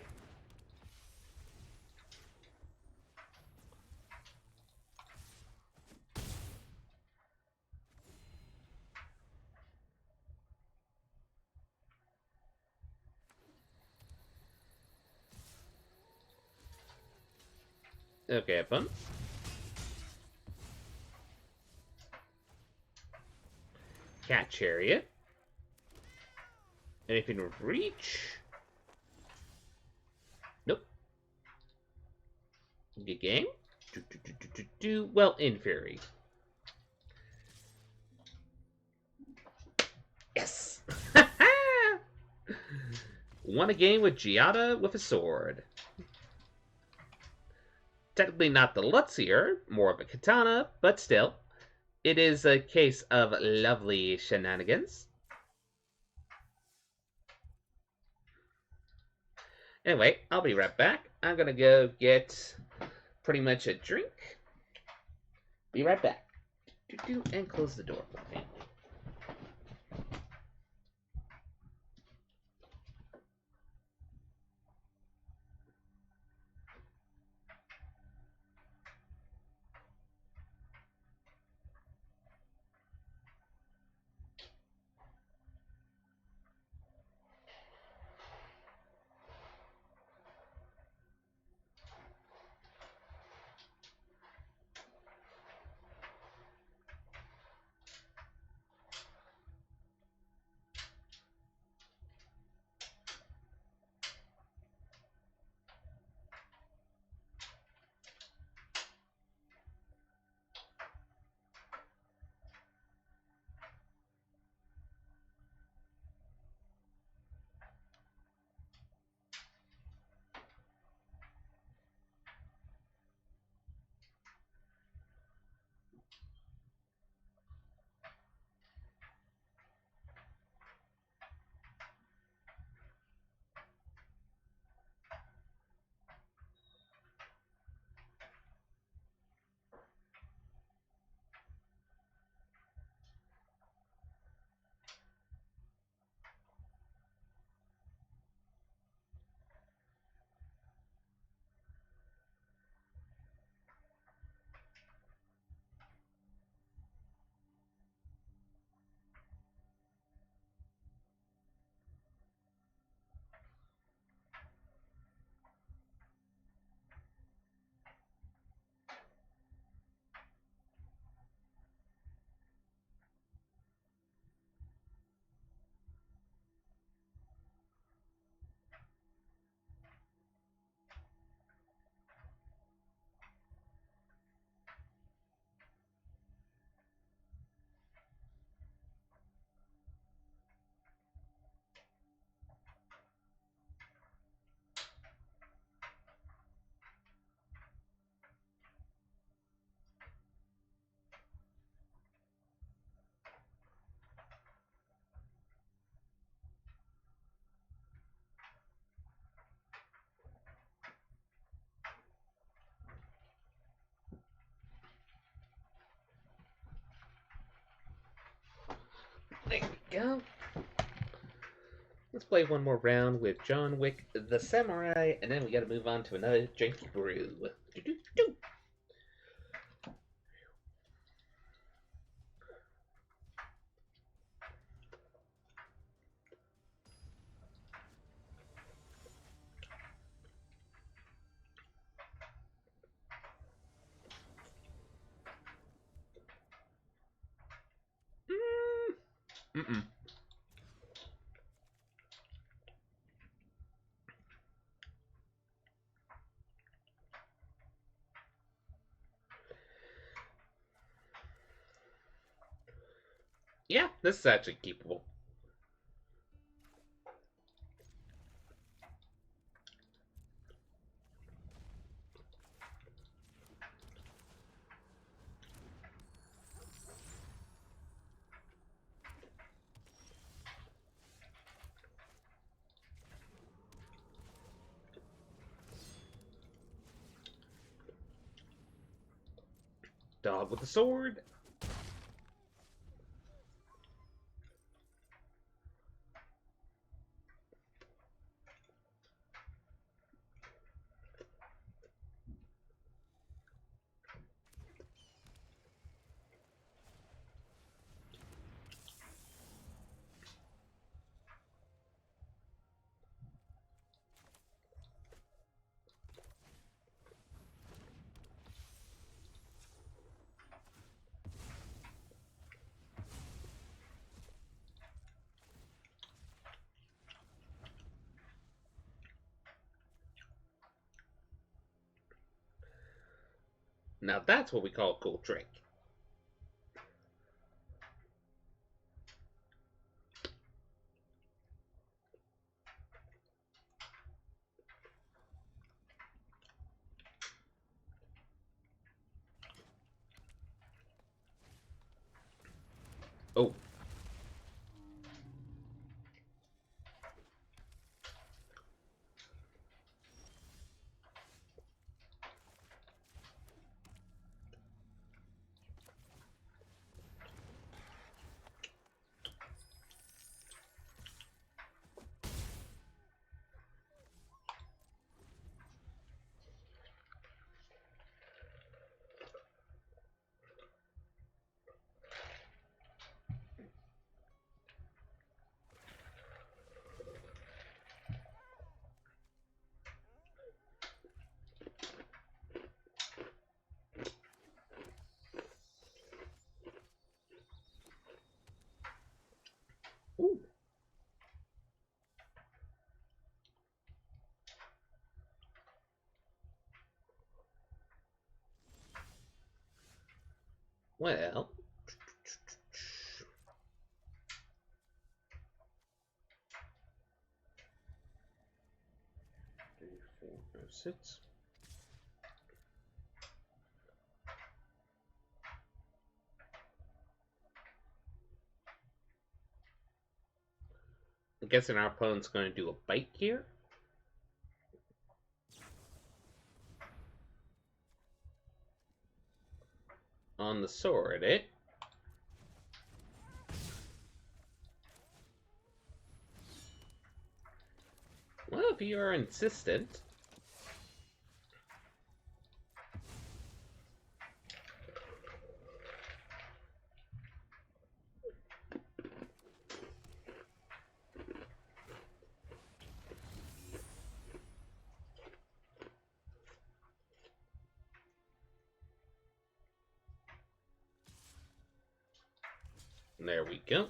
S1: Okay, have fun. Cat Chariot. Anything with reach? Nope. Good game. Well, in theory. Yes! Won a game with Giada with a sword. Technically not the Lutsier, more of a katana, but still. It is a case of lovely shenanigans. Anyway, I'll be right back. I'm gonna go get pretty much a drink. Be right back. And close the door for me. There we go. Let's play one more round with John Wick the Samurai, and then we gotta move on to another drinky brew. Do-do-do. Mm-mm. Yeah, this is actually keepable. Dog with a sword. Now that's what we call a cool trick. Oh. Ooh. Well. 3, 4, 5, 6. I'm guessing our opponent's going to do a bite here. On the sword, eh? Well, if you are insistent. There we go.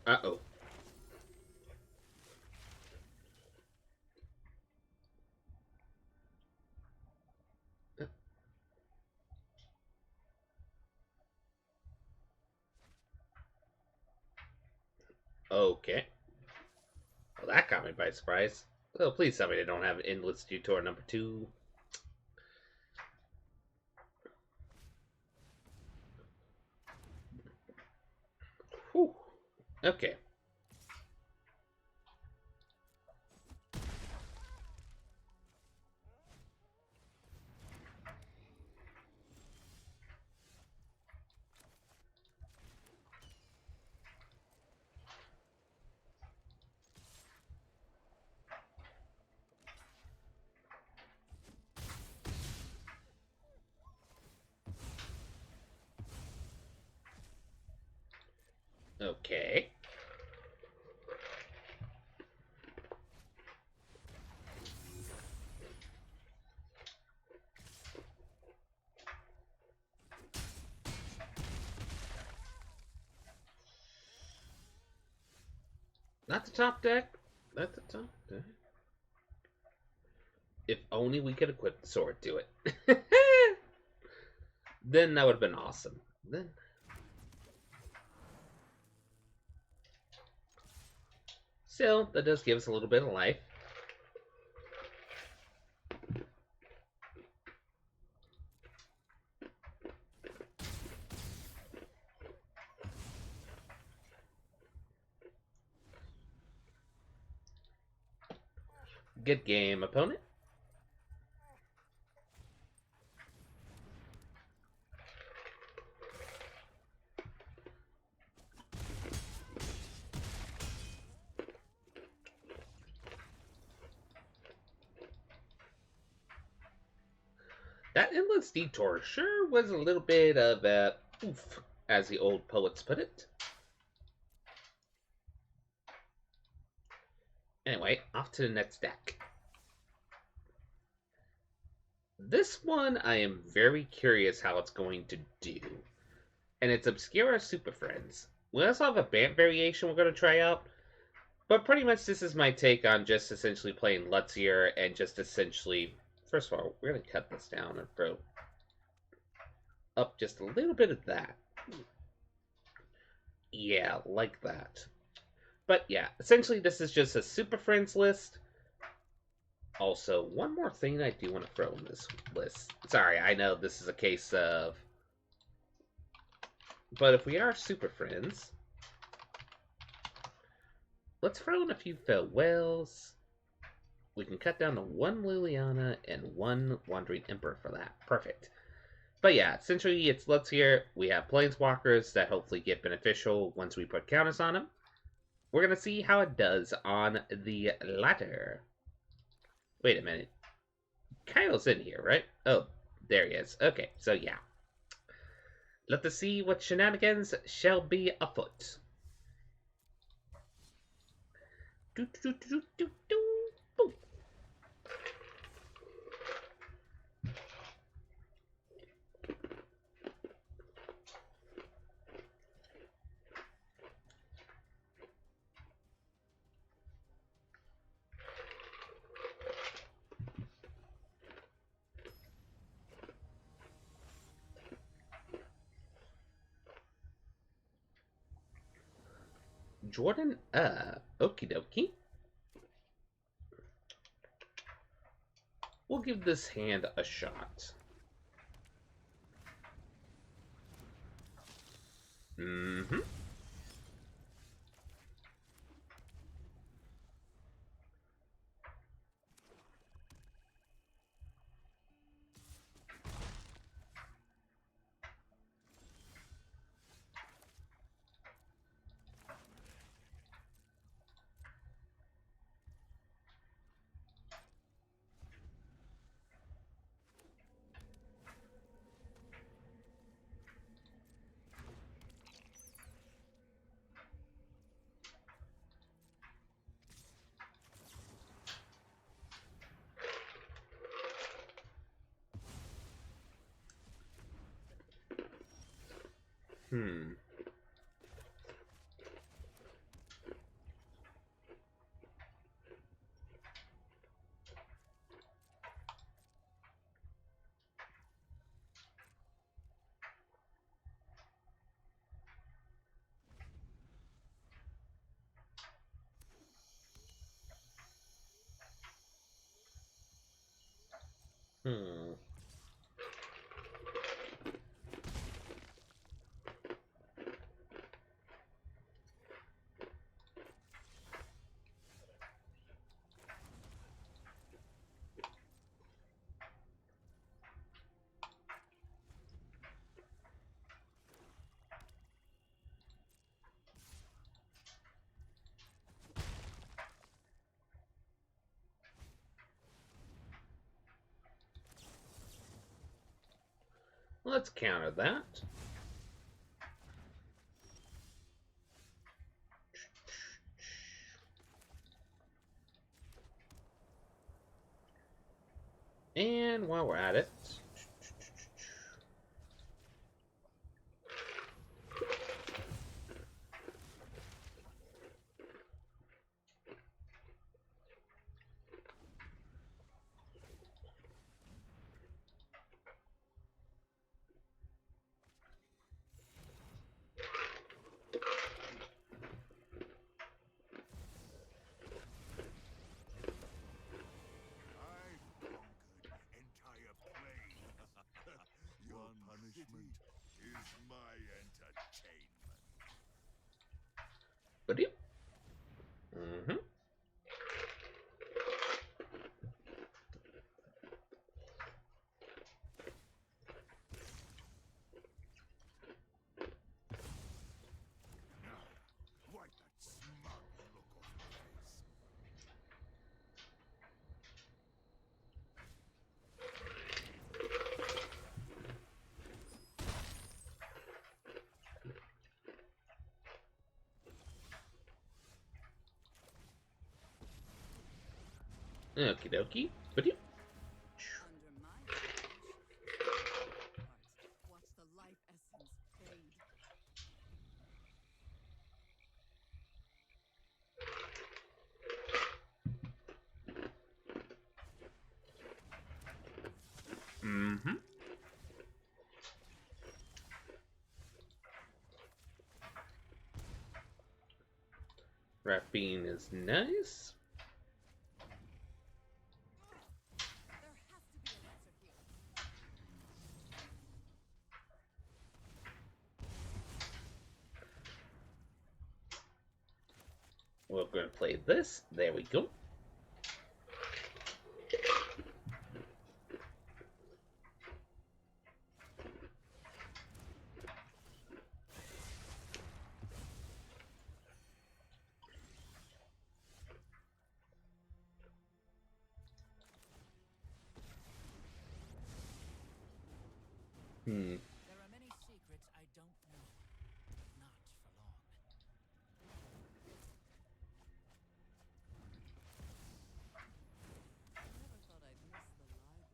S1: Uh-oh. Okay. Well, that caught me by surprise. Oh, please tell me they don't have Endless Tutor number 2. Whew. Okay. Okay. Not the top deck. Not the top deck. If only we could equip the sword to it. Then that would have been awesome. Then. Still, that does give us a little bit of life. Good game, opponent. That endless detour sure was a little bit of a oof, as the old poets put it. Anyway, off to the next deck. This one I am very curious how it's going to do. And it's Obscura Super Friends. We also have a BAMP variation we're going to try out. But pretty much this is my take on just essentially playing Lutsier and just essentially... First of all, we're going to cut this down and throw up just a little bit of that. Yeah, like that. But yeah, essentially this is just a Super Friends list. Also, one more thing I do want to throw in this list. Sorry, I know this is a case of... But if we are Super Friends, let's throw in a few farewells. We can cut down to one Liliana and one Wandering Emperor for that. Perfect. But yeah, essentially it's Lutsier. We have Planeswalkers that hopefully get beneficial once we put counters on them. We're going to see how it does on the ladder. Wait a minute. Kyle's in here, right? Oh, there he is. Okay, so yeah. Let us see what shenanigans shall be afoot. Do, do, do, do, do, do. Boom. Jordan, okie dokie. We'll give this hand a shot. Mm-hmm. Hmm. Hmm. Let's counter that. And while we're at it,
S2: I've conquered entire plane. Your punishment is my entertainment.
S1: but mm-hmm. Okie dokie.
S4: Under my tutelage. Watch the life essence fade.
S1: Mm-hmm. Rapine is nice.
S4: There has to be an answer here.
S1: We're going to play this. There we go. Hmm.
S4: There are many secrets I don't know. Not for long. Never thought I'd miss the library.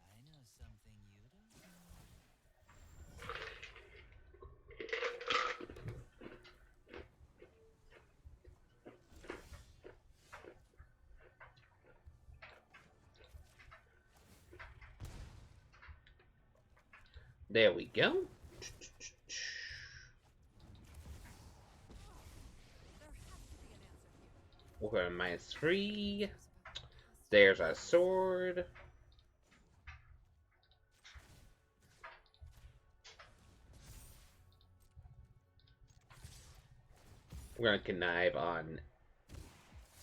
S4: I know something you don't know.
S1: There we go.
S4: There has to be an answer here.
S1: We're going to -3. There's our sword. We're going to connive on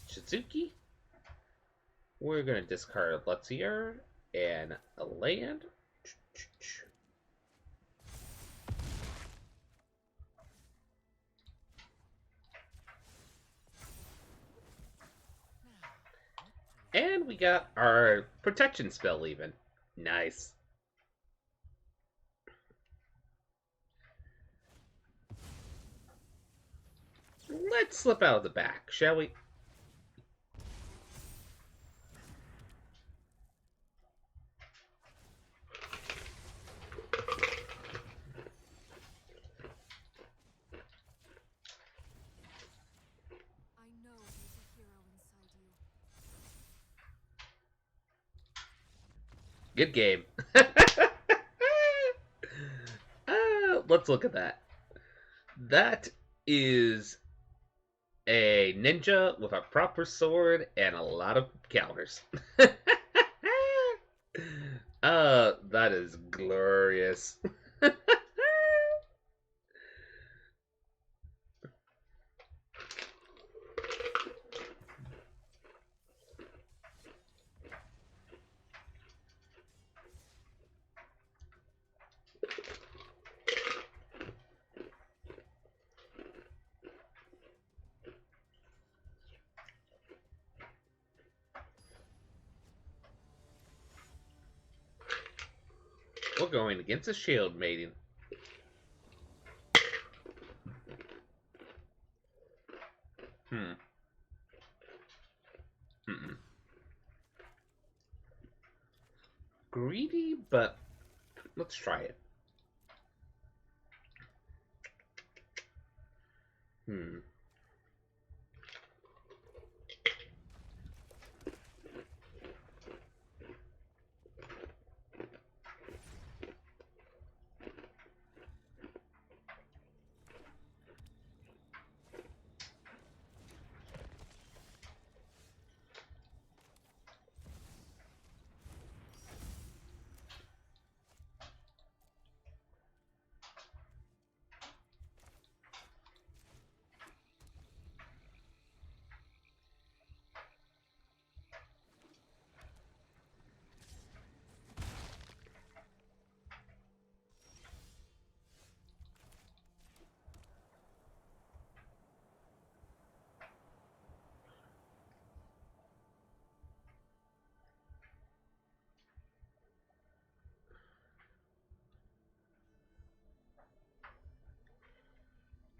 S1: Shizuki. We're going to discard Luxior and a land. And we got our protection spell even. Nice. Let's slip out of the back, shall we?
S3: I know there's a hero inside you.
S1: Good game. Let's look at that. That is a ninja with a proper sword and a lot of counters. That is glorious. We're going against a shield maiden. Mm-mm. Greedy, but let's try it. Hmm.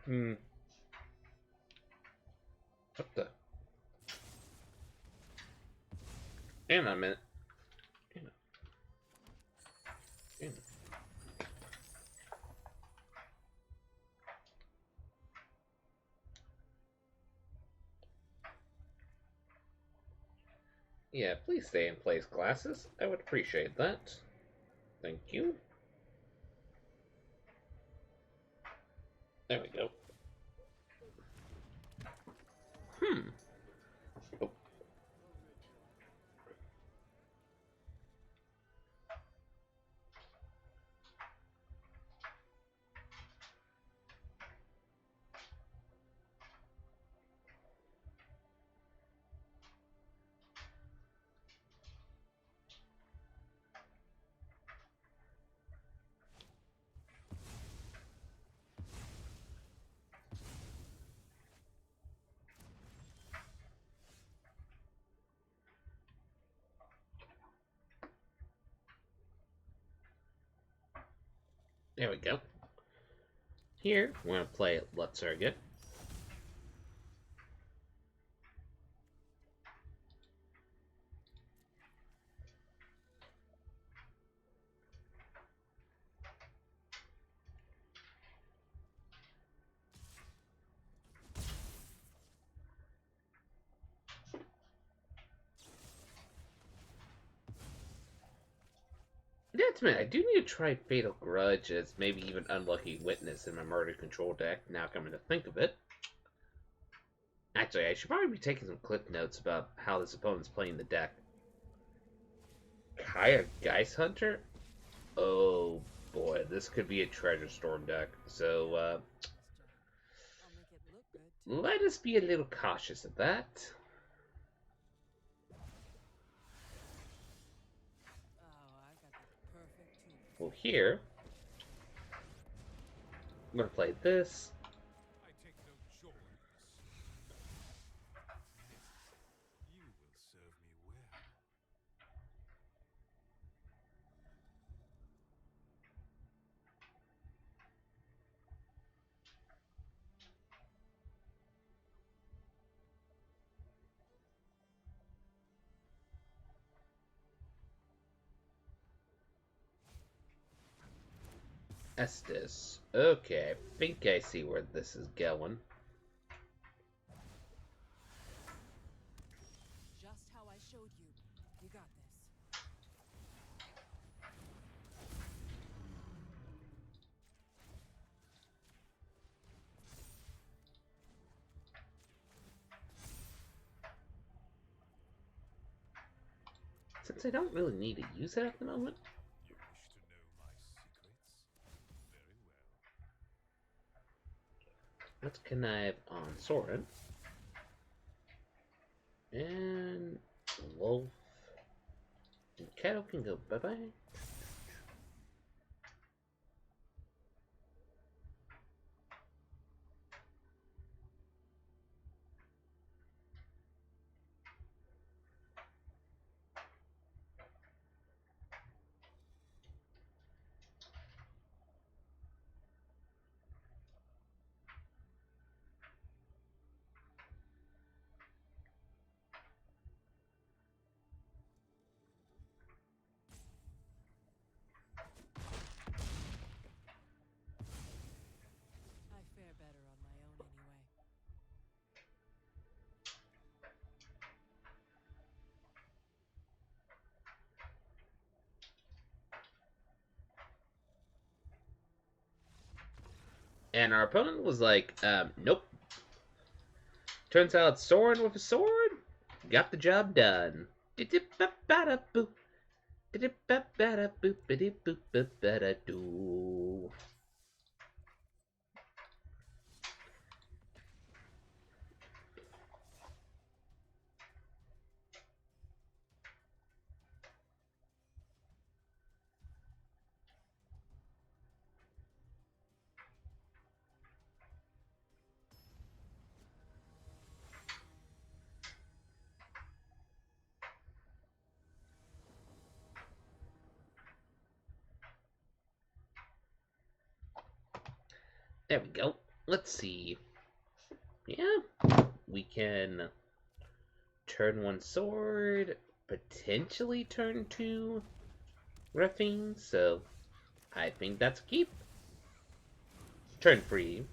S1: Hmm. What the? Hang on a minute. Hang on. Hang on. Yeah, please stay in place, glasses. I would appreciate that. Thank you. There we go. Oh, there we go. Here, we're going to play Let's Surrogate. Yeah, it's me. I do need to try Fatal Grudge as maybe even Unlucky Witness in my Murder Control deck, now coming to think of it. Actually, I should probably be taking some clip notes about how this opponent's playing the deck. Kaya Geist Hunter? Oh boy, this could be a Treasure Storm deck. So,
S4: I'll make it look good too.
S1: let us be a little cautious of that.
S4: Oh, I got the perfect tool.
S1: Well, here, I'm going to play this.
S2: I take no joy in this. You will serve me well.
S1: Estes. Okay, I think I see where this is going.
S4: Just how I showed you. You got this.
S1: Since I don't really need to use it at the moment,
S2: You wish to know my secrets? Very well.
S1: let's connive on Soren. And Wolf. And Kettle can go bye-bye.
S4: I fare better on my own anyway.
S1: And our opponent was like, nope. Turns out Soren with a sword got the job done. Did-dip-ba-ba-da-boop. Did-dip-ba-ba-da-boop-ba-dee-boop-ba-ba-da-doo. There we go. Let's see. Yeah. we can turn one sword, potentially turn two Raffine, so I think that's a keep. Turn free.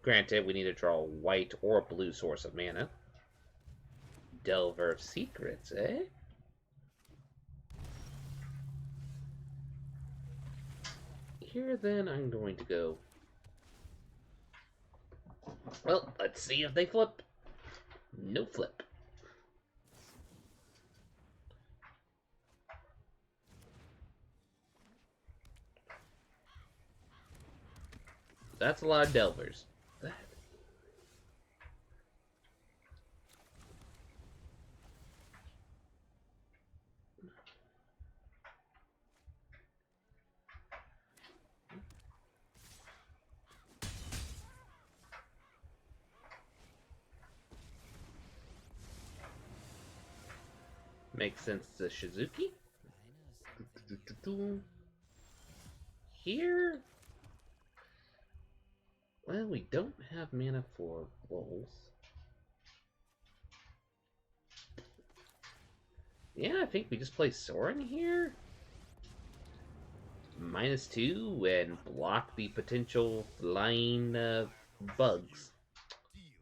S1: Granted, we need to draw a white or a blue source of mana. Delver of Secrets, eh? Here, then, I'm going to go... Well, let's see if they flip. No flip. That's a lot of Delvers. That... Makes sense to Shizuki.
S4: I know something.
S1: Here... Well, we don't have mana for wolves. Yeah, I think we just play Soren here. -2 and block the potential flying bugs.
S2: Deal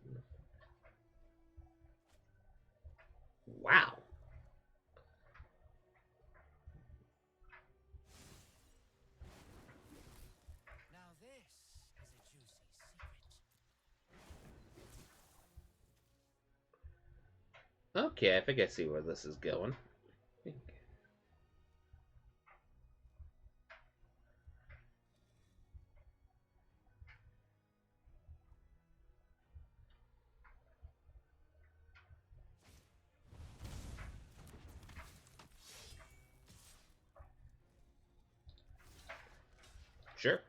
S2: with this annoyance.
S1: Wow.
S4: Now this is a juicy secret.
S1: Okay, I think I see where this is going. Sure.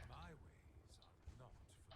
S2: My ways are not for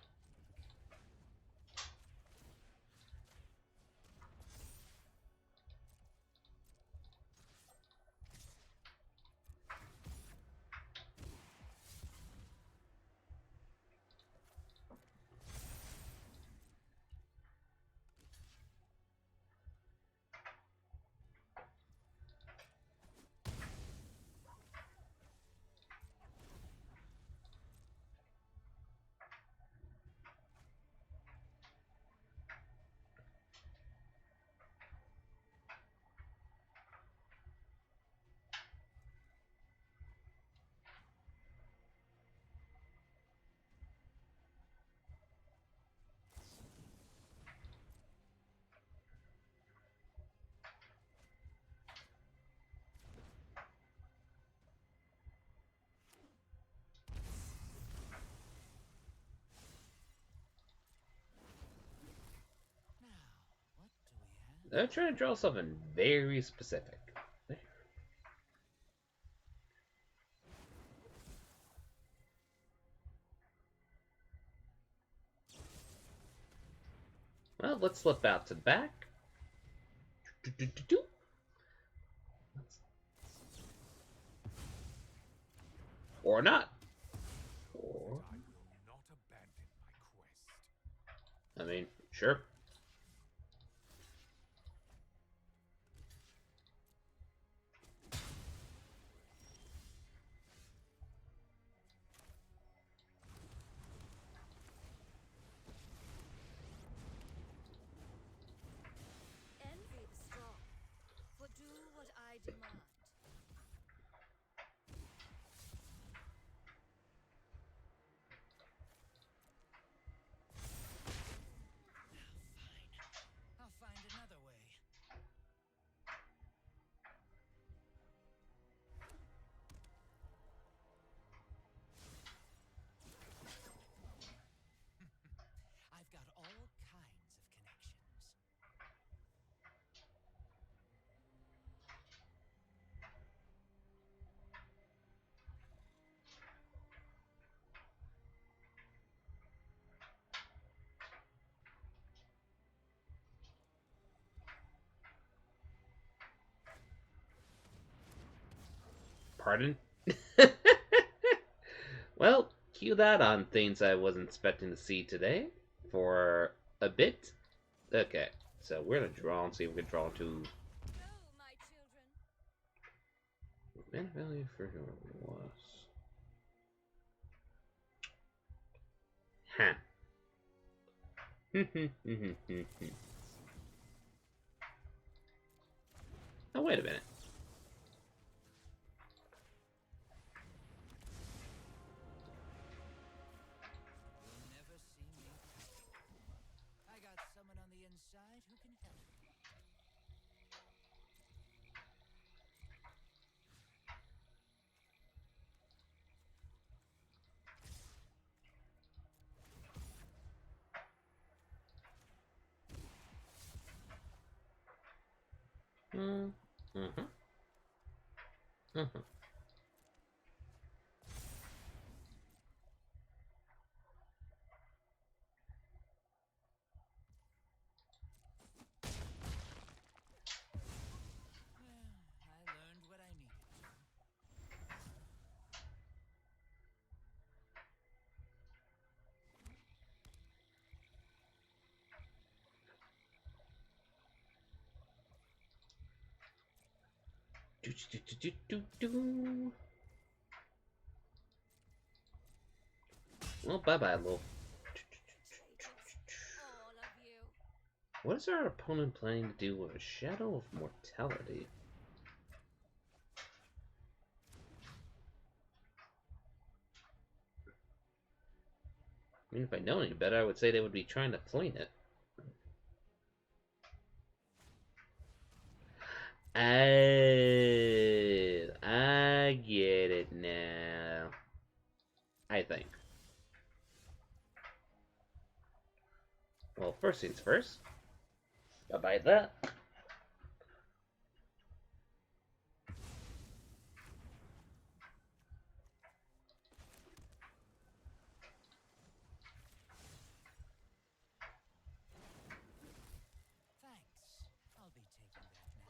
S4: Now, what do we have?
S1: I'm trying to draw something very specific. Well, let's flip out to the back. Or not. Or,
S2: I will not abandon my quest.
S1: I mean, sure.
S3: Envy the strong, for do what I demand.
S1: Pardon? Well, cue that on things I wasn't expecting to see today for a bit. Okay, so we're gonna draw and see if we can draw to
S3: Go, my children.
S1: man value for your loss. Huh. Oh, wait a minute.
S4: You'll never see me coming. I got someone on the inside who can help me. I learned what I needed to.
S1: Well, bye-bye, little.
S3: Traitors. All of you.
S1: What is our opponent planning to do with a Shadow of Mortality? I mean, if I know any better, I would say they would be trying to clean it. Oh, I get it now. I think. Well, first things first. I'll buy that.
S4: Thanks. I'll be taking that now.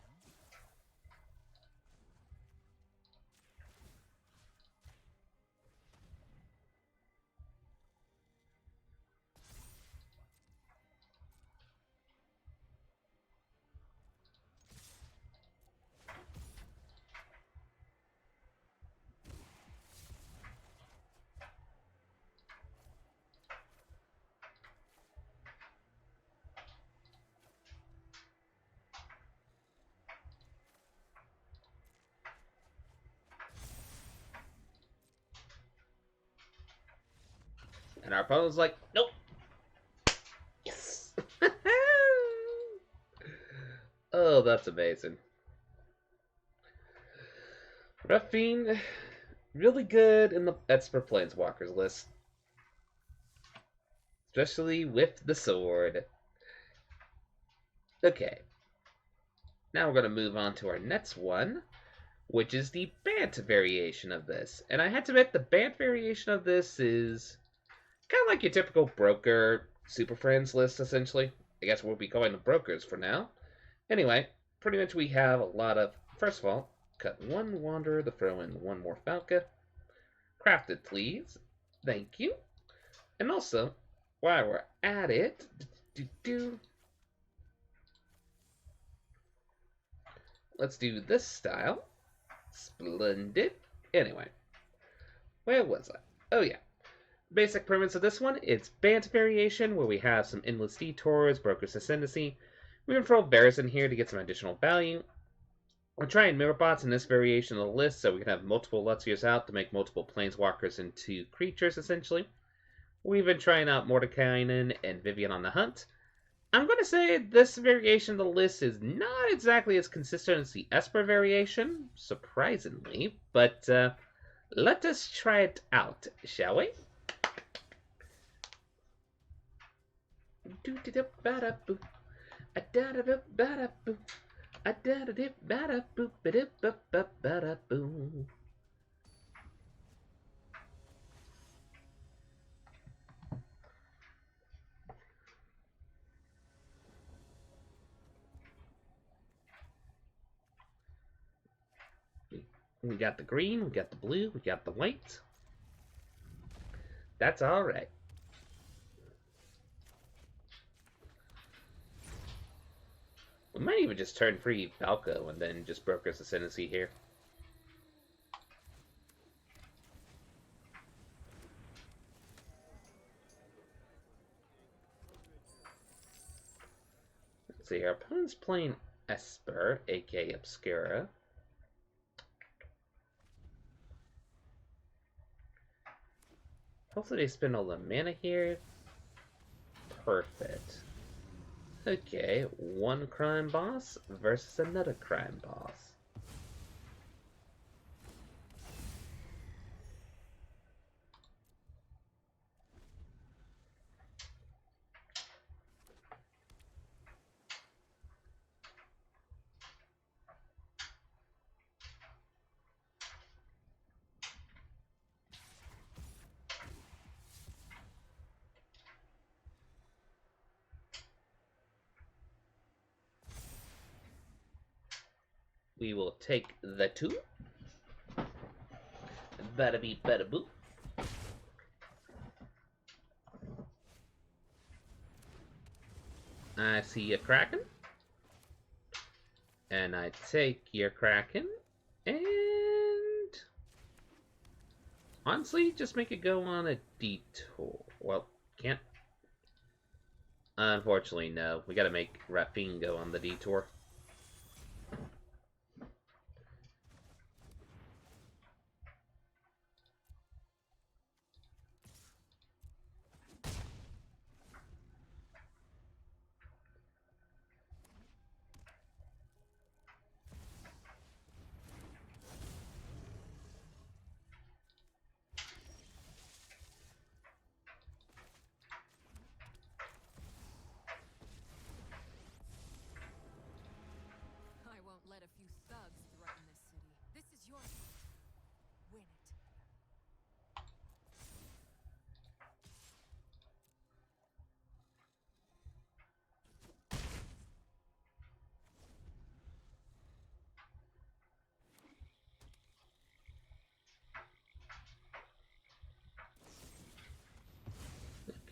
S1: And our opponent's like, nope. Yes. Oh, that's amazing. Rough Fiend, really good in the Esper Planeswalkers list. Especially with the sword. Okay. Now we're going to move on to our next one, which is the Bant variation of this. And I had to admit, the Bant variation of this is kind of like your typical broker Super Friends list, essentially. I guess we'll be calling them brokers for now. Anyway, pretty much we have a lot of, first of all, cut one Wanderer to throw in one more Falca. Crafted, please. Thank you. And also, while we're at it, let's do this style. Splendid. Anyway, where was I? Oh yeah. Basic premise of this one, it's Bant variation, where we have some Endless Detours, Broker's Ascendancy. We're going to throw Bears in here to get some additional value. We're trying Mirror Bots in this variation of the list, so we can have multiple Luxiors out to make multiple Planeswalkers into creatures, essentially. We've been trying out Mordekainen and Vivian on the Hunt. I'm going to say this variation of the list is not exactly as consistent as the Esper variation, surprisingly, but let us try it out, shall we? We got the green, we got the blue, we got the white. That's alright. We might even just turn free Falco and then just Broker's Ascendancy here. Let's see, our opponent's playing Esper, aka Obscura. Hopefully they spend all the mana here. Perfect. Okay, one crime boss versus another crime boss. We will take the 2. Bada beep, bada boop. I see a Kraken. And I take your Kraken. And honestly, just make it go on a detour. Well, can't. Unfortunately, no. We gotta make Rafine go on the detour.
S5: I won't let a few thugs threaten this city. This is your fight. Win it.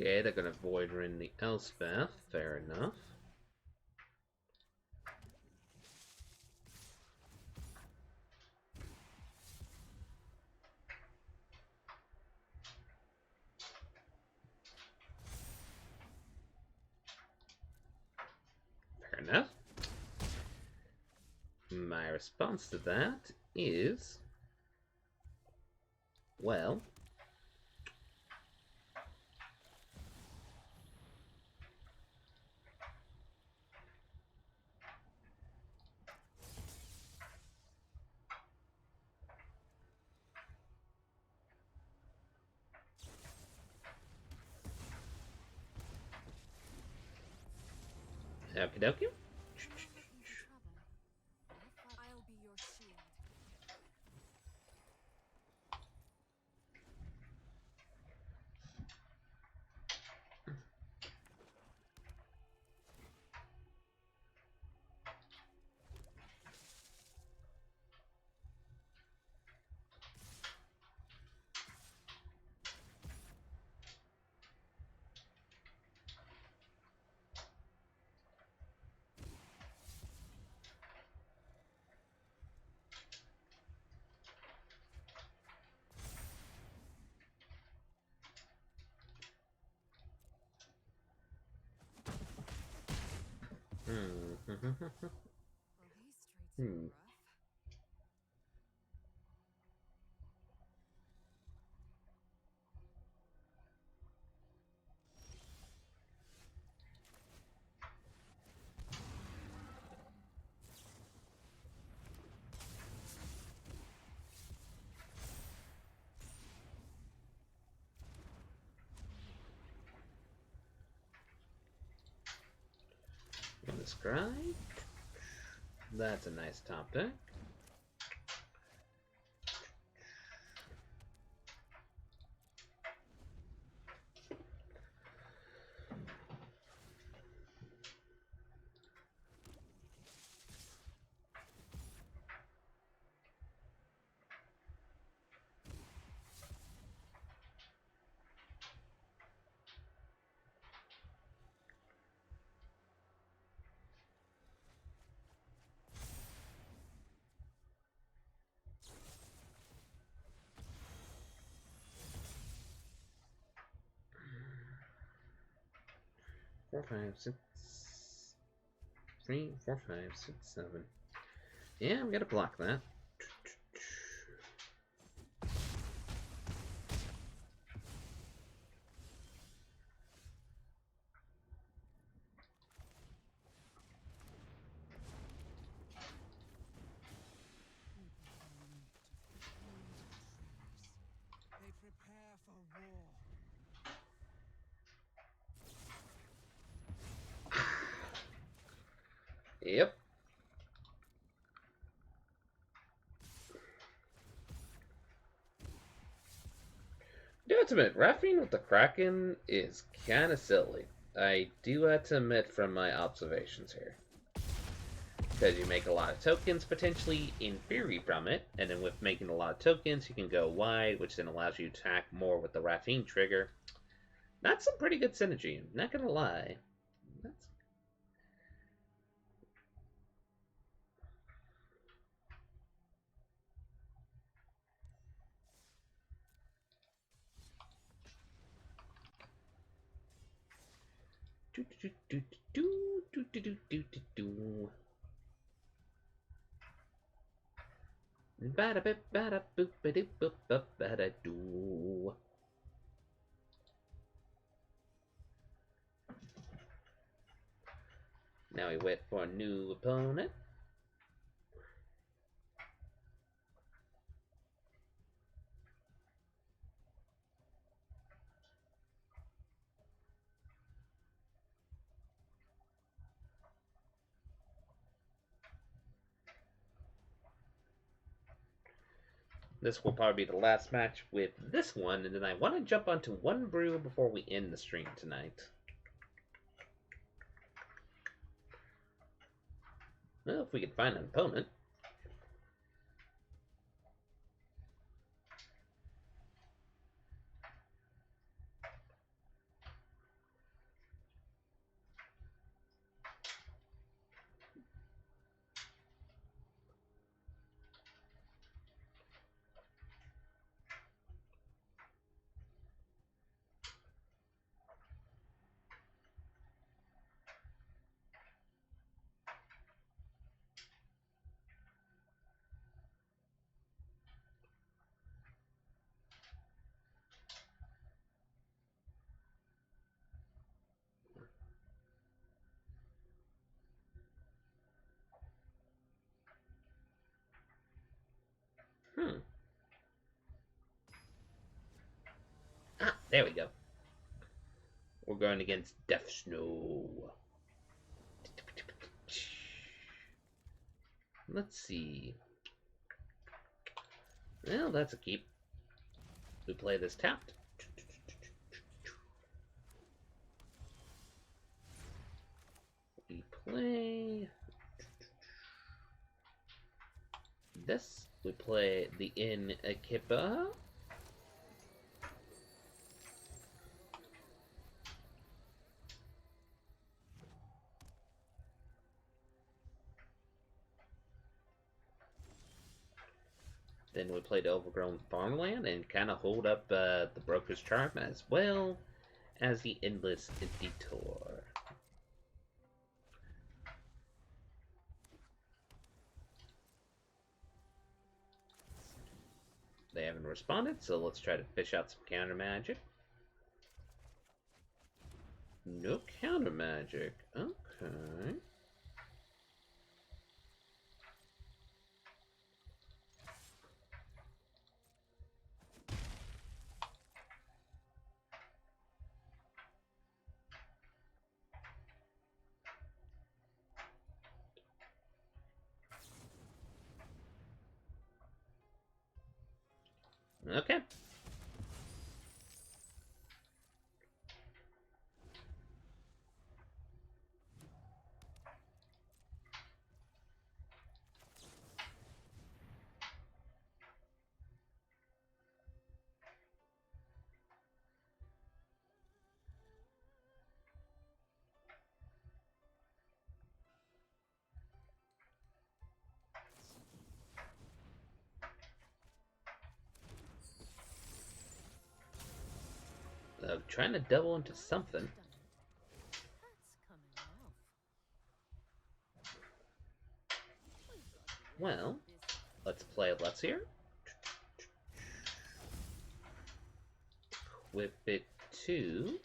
S1: Okay, they're gonna Void Rend the Elspeth. Fair enough. Fair enough. My response to that is, well, okie dokie.
S5: I'll be your shield.
S1: Hmm.
S5: Well, these streets are rough.
S1: On the Scry. That's a nice top deck. 4, 5, 6, 3, 4, 5, 6, 7. Yeah, I'm gonna block that.
S4: They prepare for war.
S1: Yep. Do have to admit, Raffine with the Kraken is kind of silly. I do have to admit from my observations here. Because you make a lot of tokens potentially in theory from it, and then with making a lot of tokens, you can go wide, which then allows you to attack more with the Raffine trigger. That's some pretty good synergy, not gonna lie. That's... Do do do do do do do do do do. Bada bip bada boop bada boop bada doo. Now we wait for a new opponent. This will probably be the last match with this one, and then I want to jump onto one brew before we end the stream tonight. Well, if we can find an opponent. Ah, there we go. We're going against Death Snow. Let's see. Well, that's a keep. We play this tapped. We play this. We play the In Equipa. Then we play the Overgrown Farmland and kind of hold up the Broker's Charm as well as the Endless Detour. They haven't responded, so let's try to fish out some counter magic. No counter magic. Okay. Okay. Trying to double into something. Well, let's play Luxior. Equip it to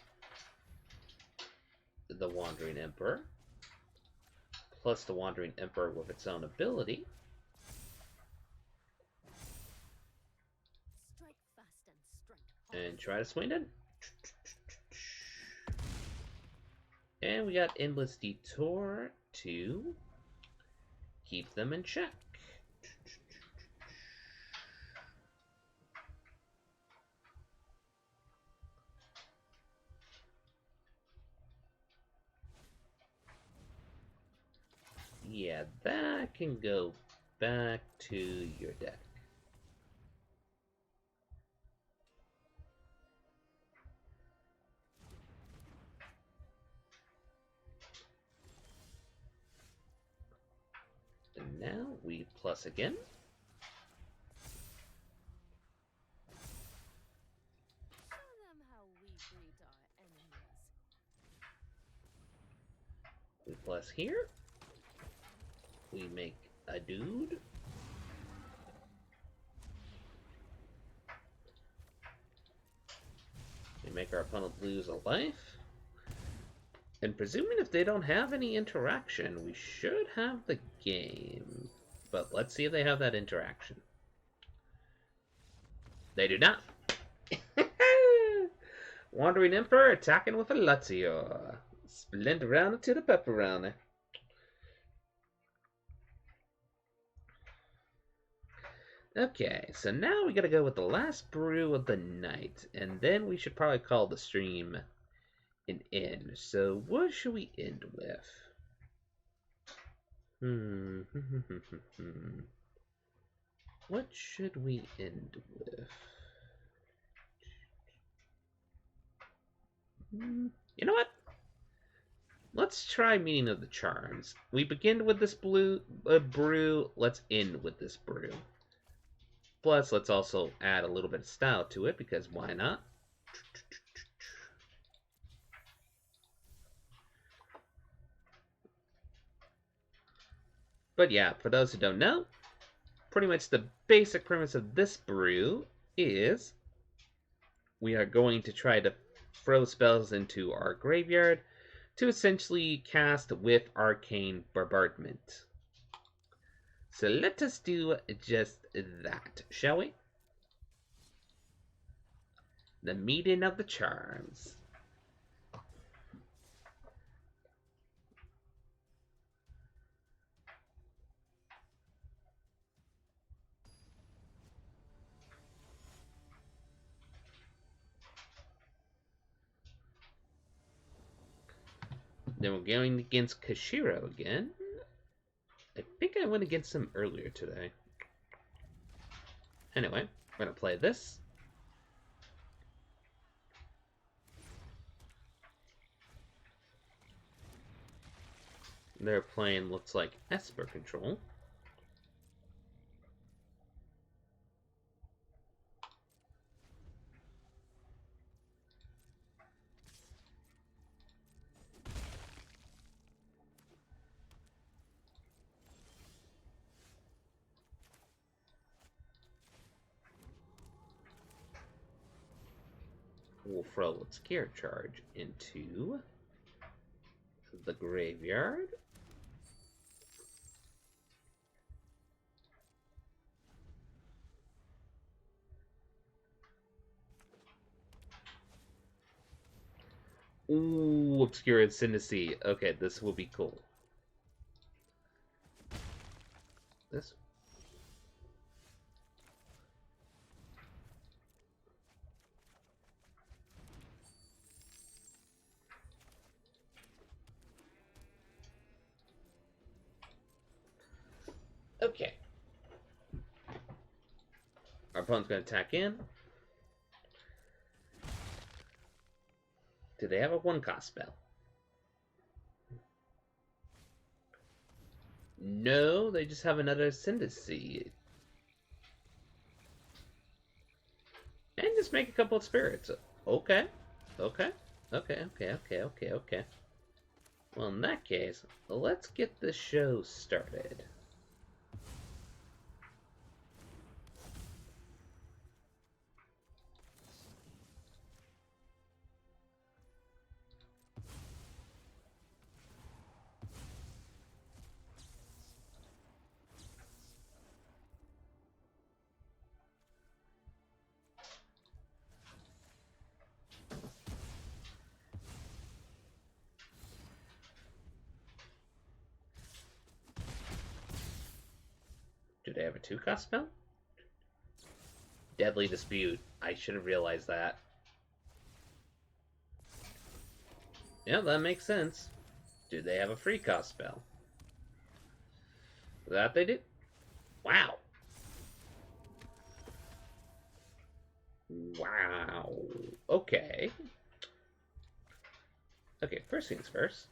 S1: the Wandering Emperor, plus the Wandering Emperor with its own ability.
S3: Strike fast and strike hard.
S1: And try to swing it. And we got Endless Detour to keep them in check. Yeah, that can go back to your deck. And now we plus again.
S3: Show them how we greet our enemies.
S1: We plus here. We make a dude. We make our opponent lose a life. And presuming if they don't have any interaction, we should have the game. But let's see if they have that interaction. They do not. Wandering Emperor attacking with a Luxior. Splendorounder to the Pepperoni. Okay, so now we gotta go with the last brew of the night, and then we should probably call the stream an end. So what should we end with? What should we end with? You know what? Let's try Meaning of the Charms. We begin with this brew. Let's end with this brew. Plus, let's also add a little bit of style to it, because why not? But yeah, for those who don't know, pretty much the basic premise of this brew is we are going to try to throw spells into our graveyard to essentially cast with Arcane Bombardment. So let us do just that, shall we? The Meeting of the Charms. Then we're going against Kashiro again. I think I went against him earlier today. Anyway, we're going to play this. They're playing, looks like, Esper Control. We'll throw its Scare Charge into the graveyard. Ooh, Obscure Ascendancy. Okay, this will be cool. This. Okay. Our opponent's going to attack in. Do they have a 1-cost spell? No, they just have another Ascendancy. And just make a couple of spirits. Okay. Okay. Okay, okay, okay, okay, okay. Well, in that case, let's get this show started. Do they have a 2-cost spell? Deadly Dispute. I should have realized that. Yeah, that makes sense. Do they have a free cost spell? That they do. Wow. Wow. Okay. Okay, first things first.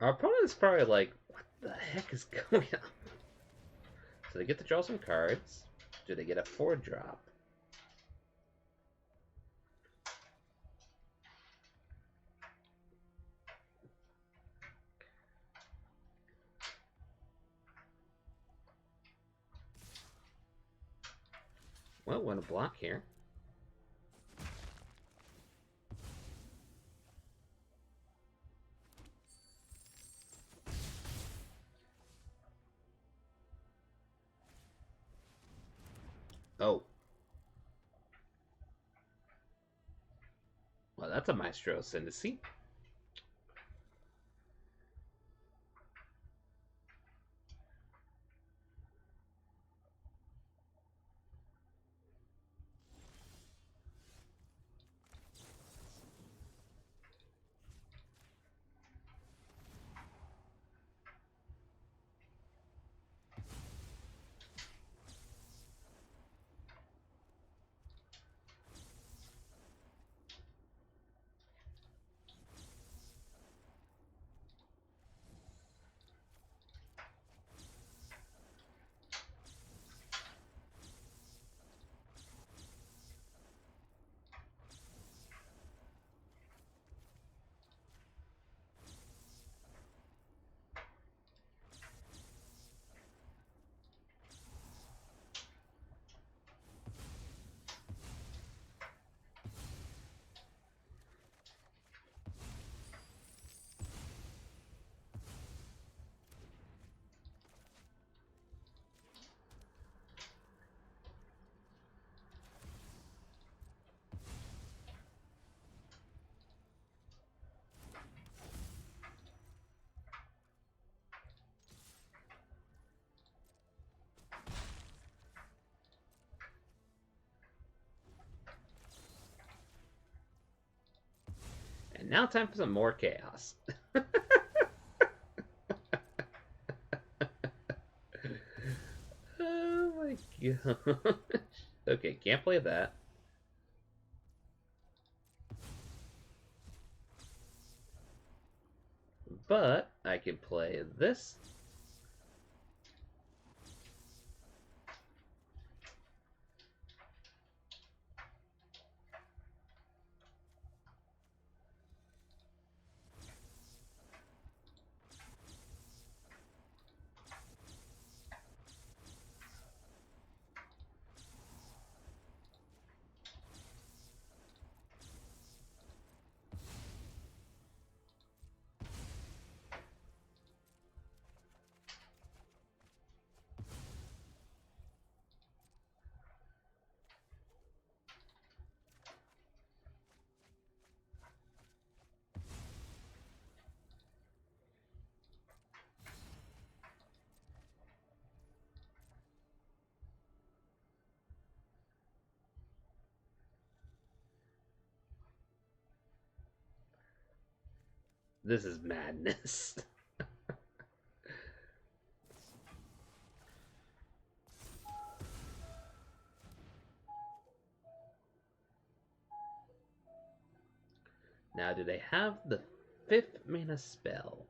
S1: Our opponent's probably like, what the heck is going on? So they get to draw some cards. Do they get a 4-drop? Well, we're gonna block here. Oh. Well, that's a Maestro Ascendancy. now time for some more chaos. Oh my god. Okay, can't play that. But I can play this. This is madness. Now, do they have the 5th mana spell?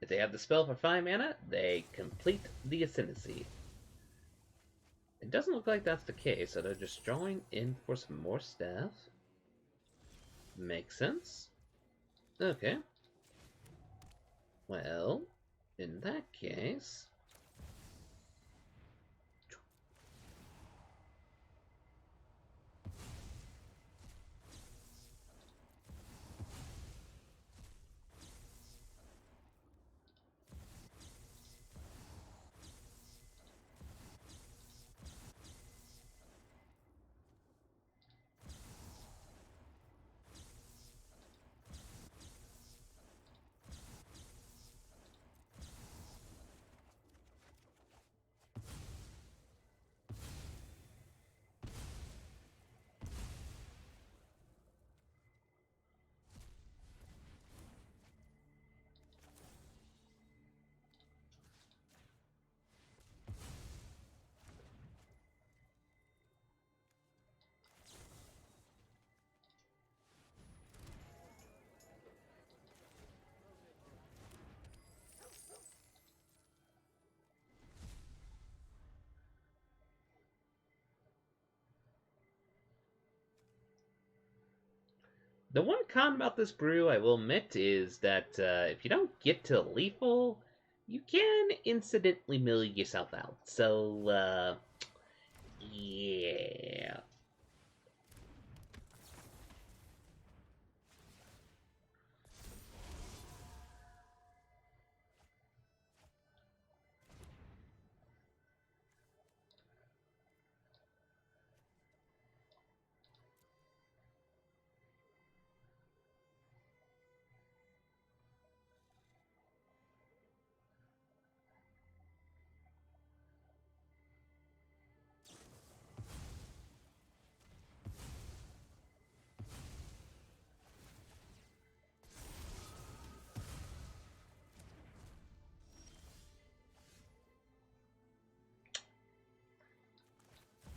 S1: If they have the spell for 5 mana, they complete the Ascendancy. It doesn't look like that's the case, so they're just drawing in for some more stuff. Makes sense. Okay. Well, in that case... The one con about this brew, I will admit, is that if you don't get to lethal, you can incidentally mill yourself out. So, yeah.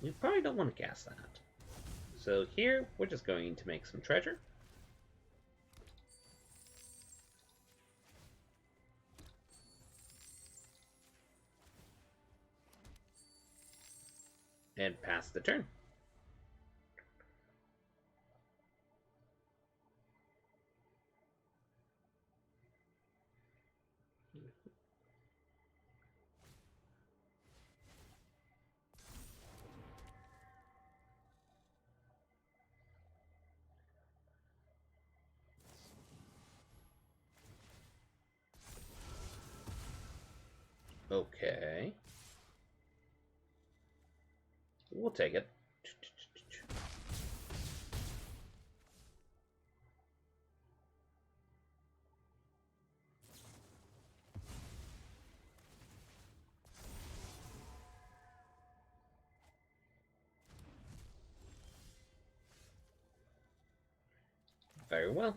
S1: You probably don't want to cast that. So here, we're just going to make some treasure. And pass the turn. Okay. We'll take it. Very well.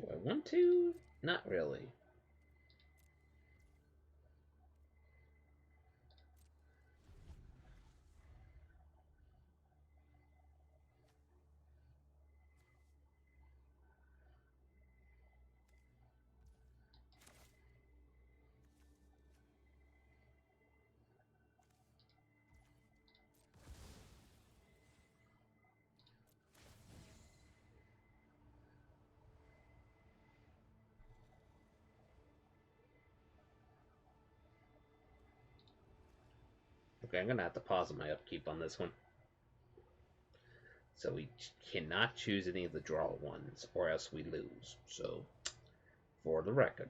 S1: Do I want to? Not really. Okay, I'm gonna have to pause my upkeep on this one. So we cannot choose any of the draw ones, or else we lose. So, for the record.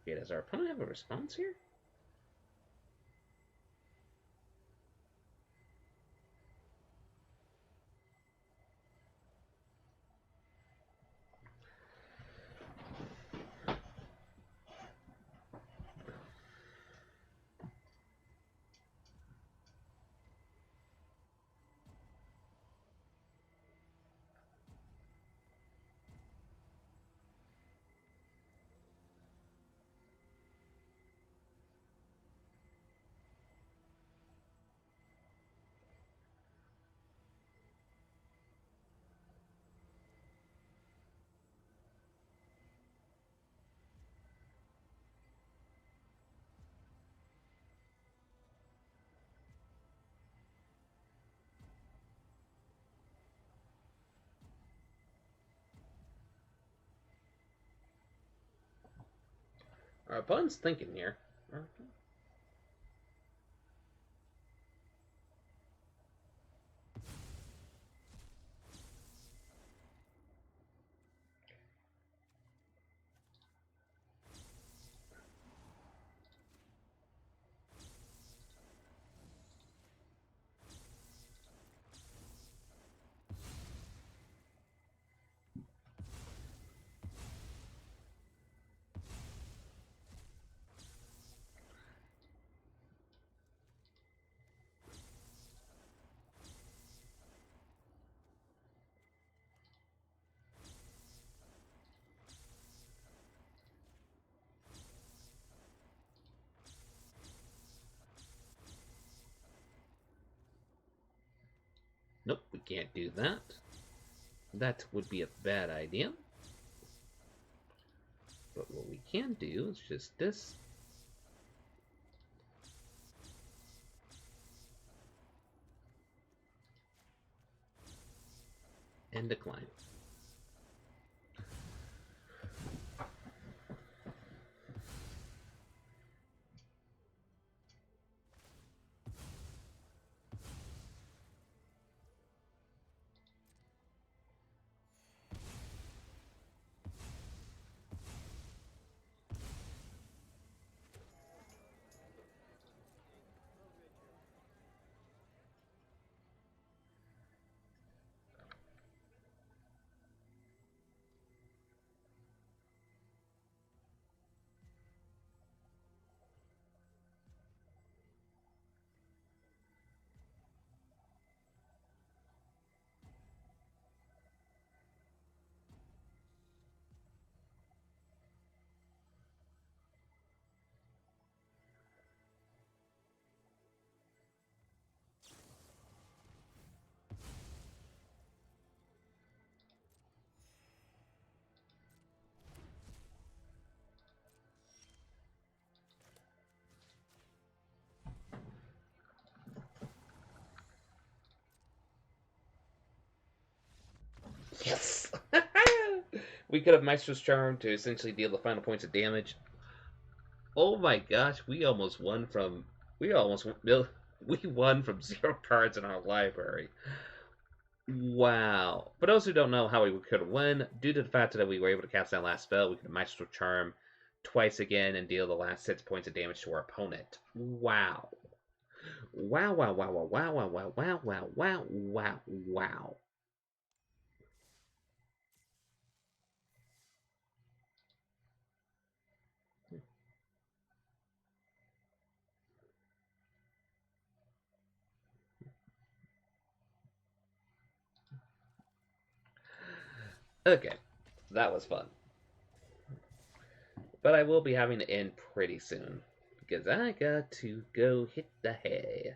S1: Okay, does our opponent have a response here? Our opponent's thinking here. Nope, we can't do that. That would be a bad idea. But what we can do is just this. And decline. We could have Maestro's Charm to essentially deal the final points of damage. Oh my gosh, we almost we won from 0 cards in our library. Wow. For those who don't know how we could win, due to the fact that we were able to cast that last spell, we could Maestro Charm twice again and deal the last 6 points of damage to our opponent. Wow. Wow, wow, wow, wow, wow, wow, wow, wow, wow, wow, wow, wow. Okay, that was fun. But I will be having to end pretty soon, because I got to go hit the hay.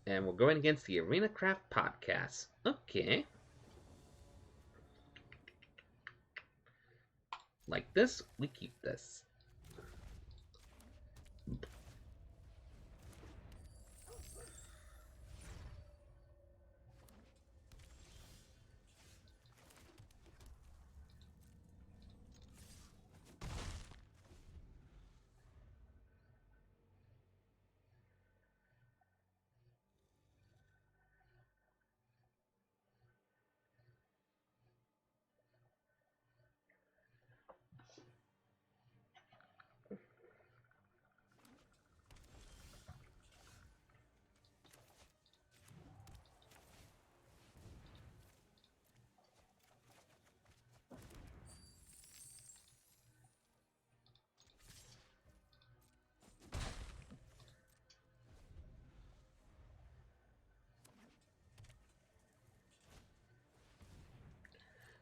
S1: And we're going against the Arena Craft Podcast. Okay. Like this, we keep this.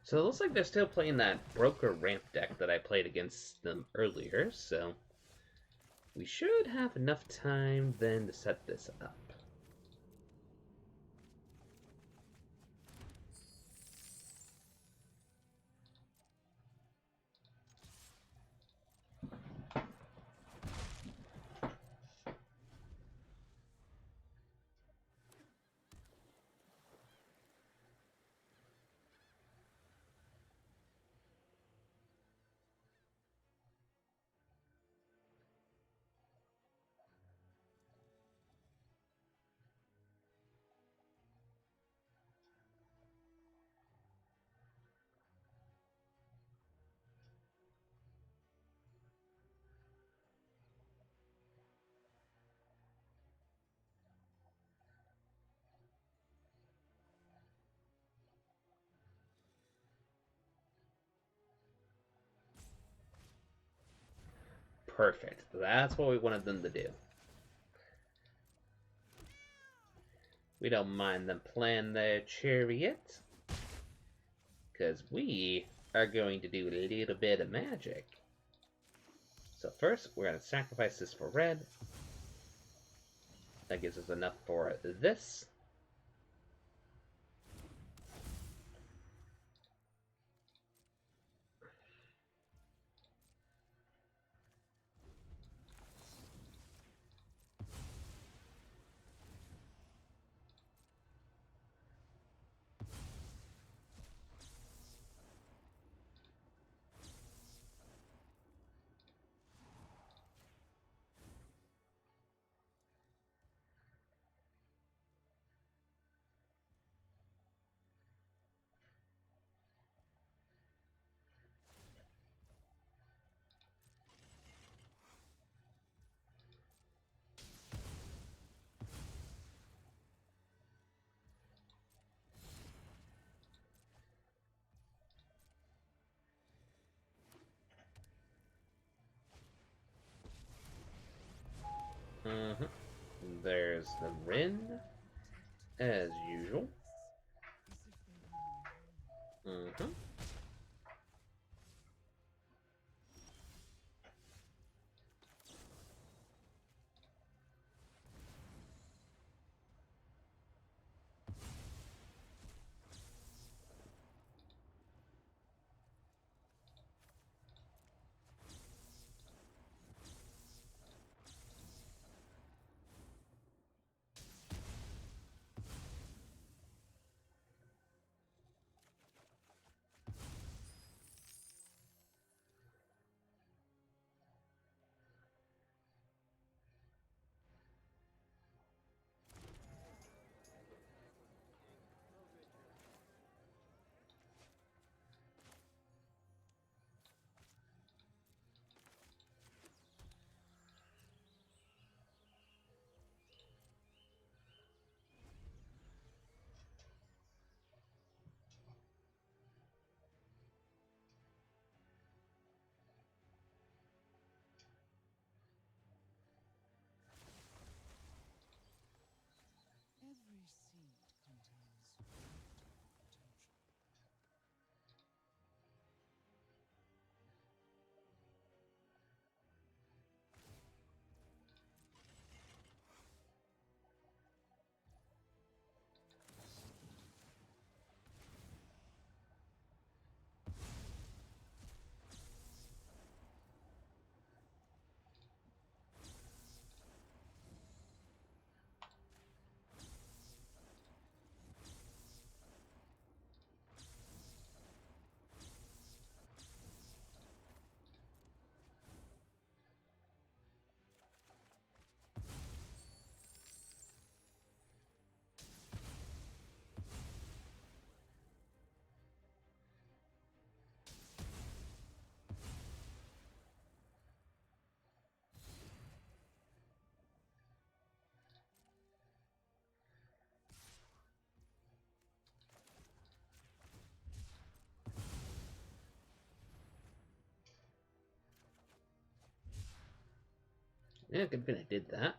S1: So it looks like they're still playing that Broker Ramp deck that I played against them earlier, so we should have enough time then to set this up. Perfect. That's what we wanted them to do. We don't mind them playing their chariot, because we are going to do a little bit of magic. So first, we're going to sacrifice this for red. That gives us enough for this. There's the Rin, as usual. Mm-hmm.
S4: Every seed contains wonderful potential.
S1: Yeah, good thing I did that.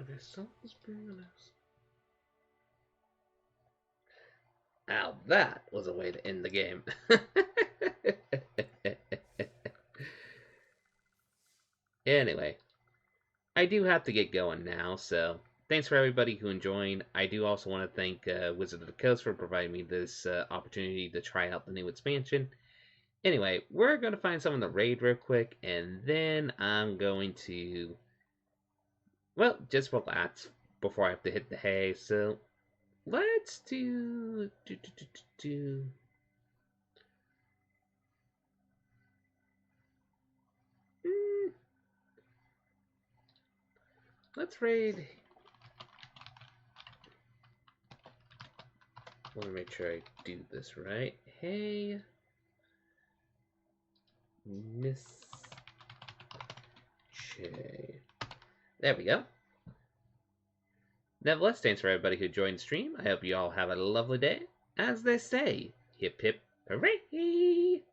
S1: Okay, so now that was a way to end the game. Anyway, I do have to get going now, so thanks for everybody who joined. I do also want to thank Wizard of the Coast for providing me this opportunity to try out the new expansion. Anyway, we're going to find someone to raid real quick, and then I'm going to, well, just relax before I have to hit the hay. So let's do. Let's raid. I want to make sure I do this right. Hey, Miss Che. There we go. Nevertheless, thanks for everybody who joined the stream. I hope you all have a lovely day. As they say, hip hip hooray!